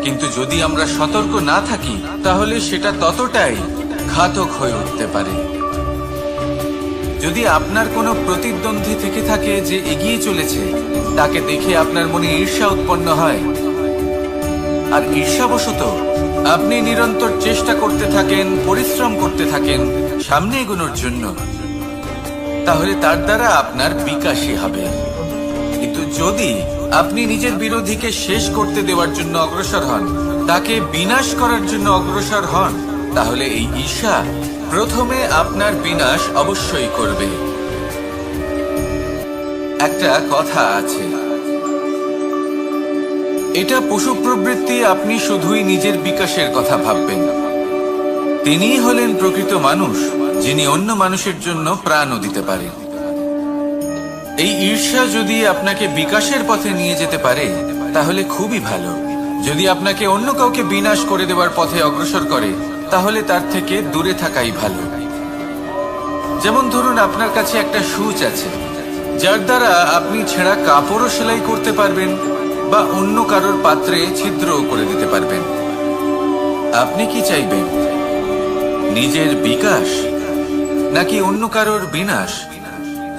[SPEAKER 1] কিন্তু যদি আমরা সতর্ক না থাকি তাহলে সেটা ততটাই ঘাতক হয়ে উঠতে পারে। যদি আপনার কোনো প্রতিদ্বন্দ্বী থেকে থাকে যে এগিয়ে চলেছে, তাকে দেখে আপনার মনে ঈর্ষা উৎপন্ন হয়, আর ঈর্ষাবশত আপনি নিরন্তর চেষ্টা করতে থাকেন, পরিশ্রম করতে থাকেন সামনে এগোনোর জন্য, তাহলে তার দ্বারা আপনার বিকাশই হবে। কিন্তু যদি আপনি নিজের বিরোধীকে শেষ করতে দেওয়ার জন্য অগ্রসর হন, তাকে বিনাশ করার জন্য অগ্রসর হন, তাহলে এই ঈর্ষা প্রথমে আপনার বিনাশ অবশ্যই করবে। একটা কথা আছে, এটা পশু প্রবৃত্তি, আপনি শুধুই নিজের বিকাশের কথা ভাববেন। তিনিই হলেন প্রকৃত মানুষ, যিনি অন্য মানুষের জন্য প্রাণও দিতে পারেন। এই ঈর্ষা যদি আপনাকে বিকাশের পথে নিয়ে যেতে পারে তাহলে খুবই ভালো। যদি আপনাকে অন্য কাউকে বিনাশ করে দেওয়ার পথে অগ্রসর করে, তাহলে তার থেকে দূরে থাকাই ভালো। যেমন ধরুন, আপনার কাছে একটা সূচ আছে, যার দ্বারা আপনি ছেঁড়া কাপড়ও সেলাই করতে পারবেন বা অন্য কারোর পাত্রে ছিদ্রও করে দিতে পারবেন। আপনি কি চাইবেন, নিজের বিকাশ নাকি অন্য কারোর বিনাশ?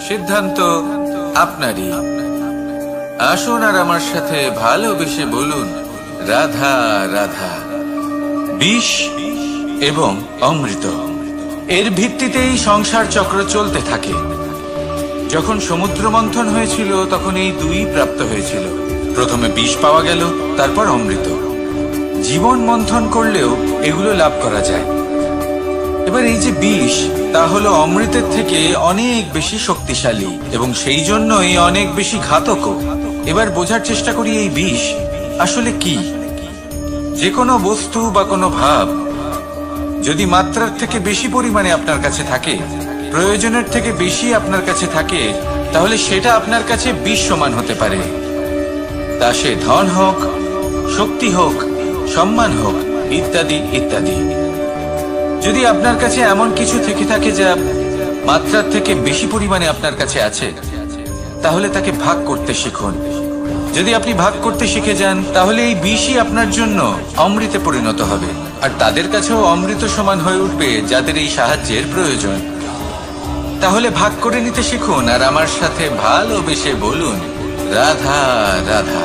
[SPEAKER 1] সিদ্ধান্ত আপনারই। আসুন আর আমার সাথে ভালোবেসে বলুন, রাধা রাধা। বিষ এবং অমৃত, এর ভিত্তিতেই সংসার চক্র চলতে থাকে। যখন সমুদ্র মন্থন হয়েছিল তখন এই দুই প্রাপ্ত হয়েছিল। প্রথমে বিষ পাওয়া গেল, তারপর অমৃত। জীবন মন্থন করলেও এগুলো লাভ করা যায়। এবার এই যে বিষ, তা হলো অমৃতের থেকে অনেক বেশি শক্তিশালী এবং সেই জন্যই অনেক বেশি ঘাতকও। এবার বোঝার চেষ্টা করি এই বিষ আসলে কি। যে কোনো বস্তু বা কোনো ভাব যদি মাত্রার থেকে বেশি পরিমাণে আপনার কাছে থাকে, প্রয়োজনের থেকে বেশি আপনার কাছে থাকে, তাহলে সেটা আপনার কাছে বিষ সমান হতে পারে। তা সে ধন হোক, শক্তি হোক, সম্মান হোক, ইত্যাদি ইত্যাদি। যদি আপনার কাছে এমন কিছু থেকে থাকে যা মাত্রার থেকে বেশি পরিমাণে আপনার কাছে আছে, তাহলে তাকে ভাগ করতে শিখুন। যদি আপনি ভাগ করতে শিখে যান, তাহলে এই বিষই আপনার জন্য অমৃতে পরিণত হবে, আর তাদের কাছেও অমৃত সমান হয়ে উঠবে যাদের এই সাহায্যের প্রয়োজন। তাহলে ভাগ করে নিতে শিখুন আর আমার সাথে ভালোবেসে বলুন, রাধা রাধা।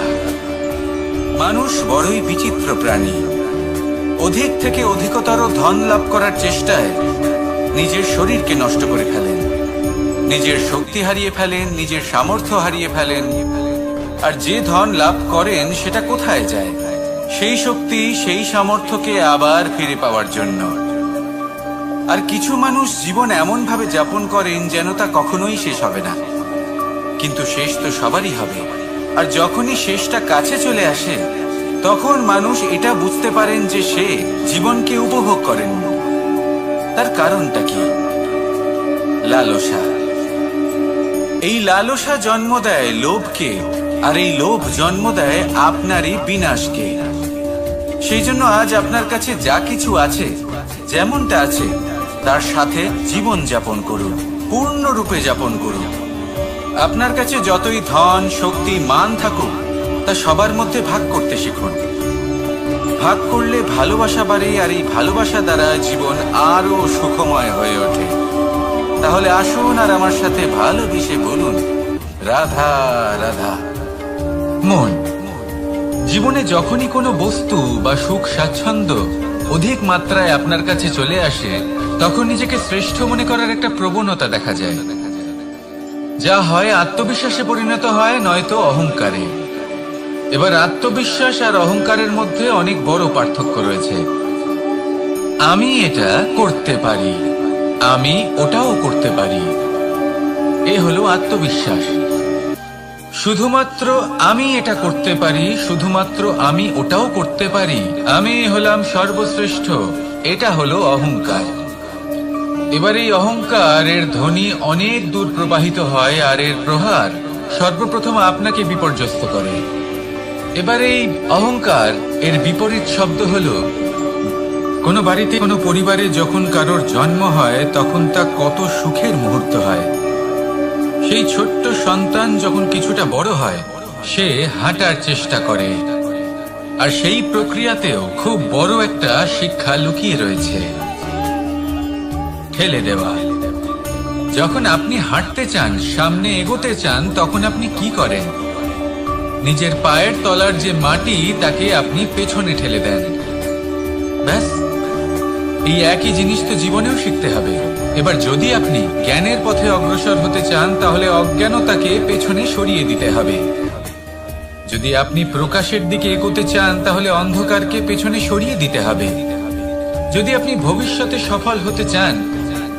[SPEAKER 1] মানুষ বড়ই বিচিত্র প্রাণী। অধিক থেকে অধিকতর ধন লাভ করার চেষ্টায় নিজের শরীরকে নষ্ট করে ফেলেন, নিজের শক্তি হারিয়ে ফেলেন, নিজের সামর্থ্য হারিয়ে ফেলেন। আর যে ধন লাভ করেন সেটা কোথায় যায়? সেই শক্তি, সেই সামর্থ্যকে আবার ফিরে পাওয়ার জন্য। আর কিছু মানুষ জীবন এমন ভাবে যাপন করেন যেন তা কখনোই শেষ হবে না, কিন্তু শেষ তো সবারই হবে। আর যখনই শেষটা কাছে চলে আসে, তখন মানুষ এটা বুঝতে পারেন যে সে জীবনকে উপভোগ করেন। তার কারণটা কি? লালসা। এই লালসা জন্ম দেয় লোভকে, আর এই লোভ জন্ম দেয় আপনারই বিনাশকে। সেই জন্য আজ আপনার কাছে যা কিছু আছে, যেমনটা আছে, তার সাথে জীবন যাপন করুন, পূর্ণরূপে যাপন করুন। আপনার কাছে যতই ধন, শক্তি, মান থাকুক, তা সবার মধ্যে ভাগ করতে শিখুন। ভাগ করলে ভালোবাসা বাড়ে, আর এই ভালোবাসা দ্বারা জীবন আরো সুখময় হয়ে ওঠে। তাহলে আসুন আর আমার সাথে ভালোবেসে বলুন, রাধা রাধা। মন, জীবনে যখনই কোনো বস্তু বা সুখ স্বাচ্ছন্দ্য অধিক মাত্রায় আপনার কাছে চলে আসে, তখন নিজেকে শ্রেষ্ঠ মনে করার একটা প্রবণতা দেখা যায়, যা হয় আত্মবিশ্বাসে পরিণত হয়, নয়তো অহংকারে। এবার আত্মবিশ্বাস আর অহংকারের মধ্যে অনেক বড় পার্থক্য রয়েছে। আমি এটা করতে পারি, আমি ওটাও করতে পারি, এ হলো আত্মবিশ্বাস। শুধুমাত্র আমি এটা করতে পারি, শুধুমাত্র আমি ওটাও করতে পারি, আমি হলাম সর্বশ্রেষ্ঠ, এটা হলো অহংকার। এবার এই অহংকারের ধ্বনি অনেক দূর প্রবাহিত হয়, আর এর প্রহার সর্বপ্রথম আপনাকে বিপর্যস্ত করে। এবার এই অহংকার এর বিপরীত শব্দ হলো, কোনো বাড়িতে কোনো পরিবারে যখন কারোর জন্ম হয়, তখন তা কত সুখের মুহূর্ত হয়। সেই ছোট্ট সন্তান যখন কিছুটা বড় হয়, সে হাঁটার চেষ্টা করে, আর সেই প্রক্রিয়াতেও খুব বড় একটা শিক্ষা লুকিয়ে রয়েছে, ঠেলে দেওয়া। যখন আপনি হাঁটতে চান, সামনে এগোতে চান, তখন আপনি কি করেন? নিজের পায়ের তলার যে মাটি, তাকে আপনি পেছনে ঠেলে দেন। ব্যাস, এই একই জিনিস তো জীবনেও শিখতে হবে। এবার যদি আপনি জ্ঞানের পথে অগ্রসর হতে চান, তাহলে অজ্ঞানতাকে পেছনে সরিয়ে দিতে হবে। যদি আপনি প্রকাশের দিকে এগোতে চান, তাহলে অন্ধকারকে পেছনে সরিয়ে দিতে হবে। যদি আপনি ভবিষ্যতে সফল হতে চান,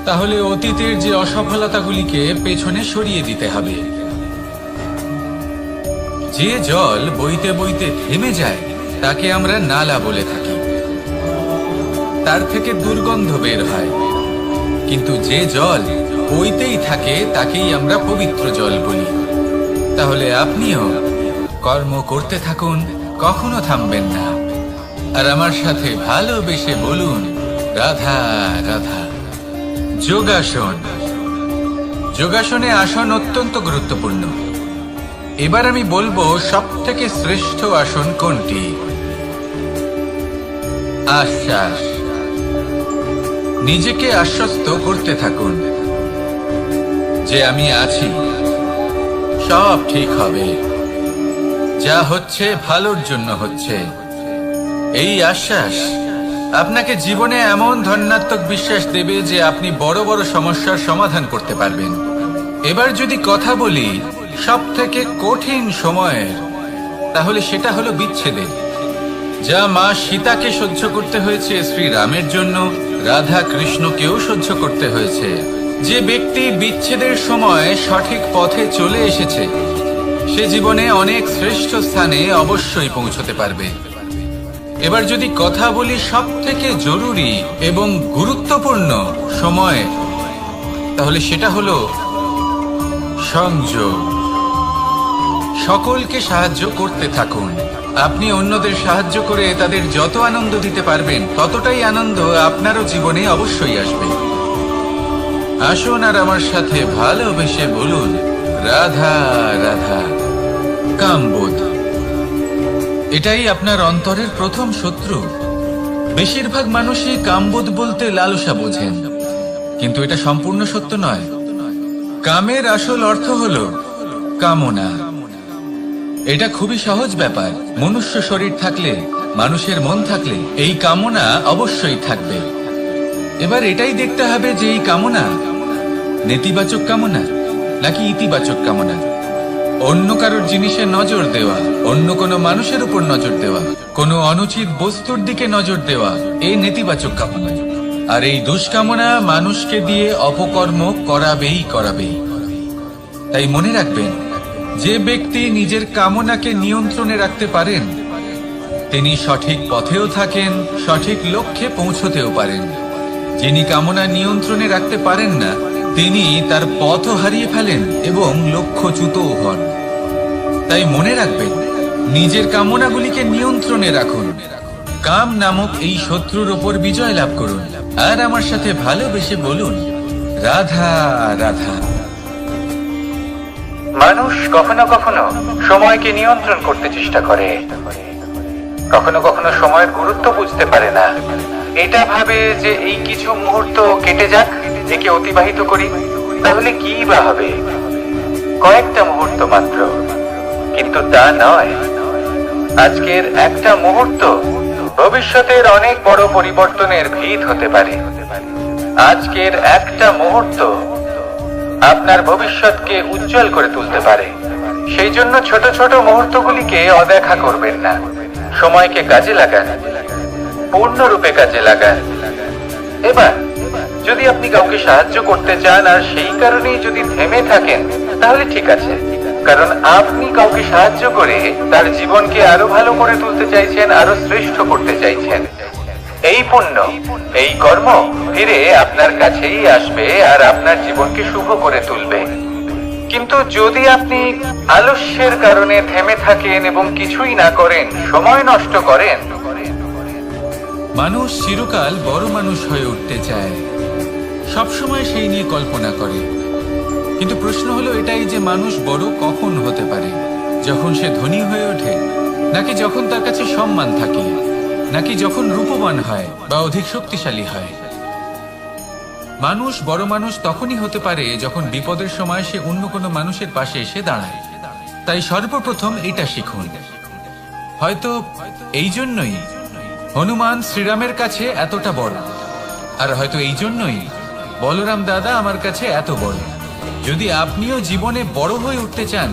[SPEAKER 1] তাহলে অতীতের যে অসফলতাগুলিকে পেছনে সরিয়ে দিতে হবে। যে জল বইতে বইতে থেমে যায়, তাকে আমরা নালা বলে থাকি, তার থেকে দুর্গন্ধ বের হয়। কিন্তু যে জল বইতেই থাকে, তাকেই আমরা পবিত্র জল বলি। তাহলে আপনিও কর্ম করতে থাকুন, কখনো থামবেন না, আর আমার সাথে ভালোবেসে বলুন, রাধা রাধা। যোগাসন, যোগাসনে আসন অত্যন্ত গুরুত্বপূর্ণ। এবার আমি বলবো সবথেকে শ্রেষ্ঠ আসন কোনটি। আশ্বাস, নিজেকে আশ্বস্ত করতে থাকুন যে আমি আছি, সব ঠিক হবে, যা হচ্ছে ভালোর জন্য হচ্ছে। এই আশ্বাস আপনাকে জীবনে এমন ধনাত্মক বিশ্বাস দেবে যে আপনি বড় বড় সমস্যার সমাধান করতে পারবেন। এবার যদি কথা বলি সব থেকে কঠিন সময়ের, তাহলে সেটা হলো বিচ্ছেদের। যা মা সীতাকে সহ্য করতে হয়েছে শ্রীরামের জন্য, রাধা কৃষ্ণকেও সহ্য করতে হয়েছে। যে ব্যক্তি বিচ্ছেদের সময় সঠিক পথে চলে এসেছে, সে জীবনে অনেক শ্রেষ্ঠ স্থানে অবশ্যই পৌঁছতে পারবে। এবার যদি কথা বলি সব থেকে জরুরি এবং গুরুত্বপূর্ণ সময়, তাহলে সেটা হলো সংযোগ। সকলকে সাহায্য করতে থাকুন। আপনি অন্যদের সাহায্য করে তাদের যত আনন্দ দিতে পারবেন, ততটাই আনন্দ আপনারও জীবনে অবশ্যই আসবে। আসুন আর আমার সাথে ভালোবেসে বলুন, রাধা রাধা। কামবোধ, এটাই আপনার অন্তরের প্রথম শত্রু। বেশিরভাগ মানুষই কামবোধ বলতে লালসা বোঝেন, কিন্তু এটা সম্পূর্ণ সত্য নয়। কামের আসল অর্থ হলো কামনা। এটা খুবই সহজ ব্যাপার। মনুষ্য শরীর থাকলে, মানুষের মন থাকলে, এই কামনা অবশ্যই থাকবে। এবার এটাই দেখতে হবে যে এই কামনা নেতিবাচক কামনা নাকি ইতিবাচক কামনা। অন্য কারোর জিনিসে নজর দেওয়া, অন্য কোনো মানুষের উপর নজর দেওয়া, কোনো অনুচিত বস্তুর দিকে নজর দেওয়া, এই নেতিবাচক কামনা। আর এই দুষ্কামনা মানুষকে দিয়ে অপকর্ম করাবেই করাবে। তাই মনে রাখবেন, যে ব্যক্তি নিজের কামনাকে নিয়ন্ত্রণে রাখতে পারেন, তিনি সঠিক পথেও থাকেন, সঠিক লক্ষ্যে পৌঁছতেও পারেন। যিনি কামনা নিয়ন্ত্রণে রাখতে পারেন না, তিনি তার পথও হারিয়ে ফেলেন এবং লক্ষ্যচ্যুতও হন। তাই মনে রাখবেন, নিজের কামনাগুলিকে নিয়ন্ত্রণে রাখুন। কাম নামক এই শত্রুর ওপর বিজয় লাভ করুন, আর আমার সাথে ভালোবেসে বলুন, রাধা রাধা।
[SPEAKER 4] মানুষ কখনো কখনো সময়কে নিয়ন্ত্রণ করতে চেষ্টা করে, কখনো কখনো সময়ের গুরুত্ব বুঝতে পারে না। এটা ভাবে যে এই কিছু মুহূর্ত কেটে যাক, একে অতিবাহিত করি, তাহলে কি বা হবে। কয়েকটা মুহূর্ত মাত্র, কিন্তু তা নয়। আজকের একটা মুহূর্ত ভবিষ্যতের অনেক বড় পরিবর্তনের ভিত হতে পারে। আজকের একটা মুহূর্ত আপনার ভবিষ্যৎকে উজ্জ্বল করে তুলতে পারে। সেই জন্য ছোট ছোট মুহূর্তগুলিকে অদেখা করবেন না। সময়কে কাজে লাগান, পূর্ণরূপে কাজে লাগান। এবার যদি আপনি কাউকে সাহায্য করতে চান আর সেই কারণেই যদি থেমে থাকেন, তাহলে ঠিক আছে, কারণ আপনি কাউকে সাহায্য করে তার জীবনকে আরো ভালো করে তুলতে চাইছেন, আরো শ্রেষ্ঠ করতে চাইছেন। এই পুণ্য, এই কর্ম ফিরে আপনার কাছেই আসবে আর আপনার জীবনকে শুভ করে তুলবে। কিন্তু যদি আপনি আলস্যের কারণে থেমে থাকেন এবং কিছুই না করেন, সময় নষ্ট করেন,
[SPEAKER 1] মানুষ চিরকাল বড় মানুষ হয়ে উঠতে চায়, সবসময় সেই নিয়ে কল্পনা করে। কিন্তু প্রশ্ন হলো এটাই যে মানুষ বড় কখন হতে পারে? যখন সে ধনী হয়ে ওঠে, নাকি যখন তার কাছে সম্মান থাকে, নাকি যখন রূপবান হয় বা অধিক শক্তিশালী হয়? মানুষ বড় মানুষ তখনই হতে পারে যখন বিপদের সময় সে অন্য কোনো মানুষের পাশে এসে দাঁড়ায়। তাই সর্বপ্রথম এটা শিখুন। হয়তো এই জন্যই হনুমান শ্রীরামের কাছে এতটা বড়, আর হয়তো এই জন্যই বলরাম দাদা আমার কাছে এত বড়। যদি আপনিও জীবনে বড় হয়ে উঠতে চান,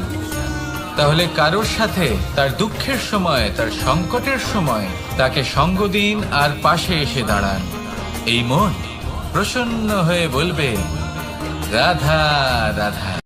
[SPEAKER 1] তাহলে কারোর সাথে তার দুঃখের সময়, তার সংকটের সময় তাকে সঙ্গ দিন আর পাশে এসে দাঁড়ান। এই মন প্রসন্ন হয়ে বলবে, রাধা রাধা।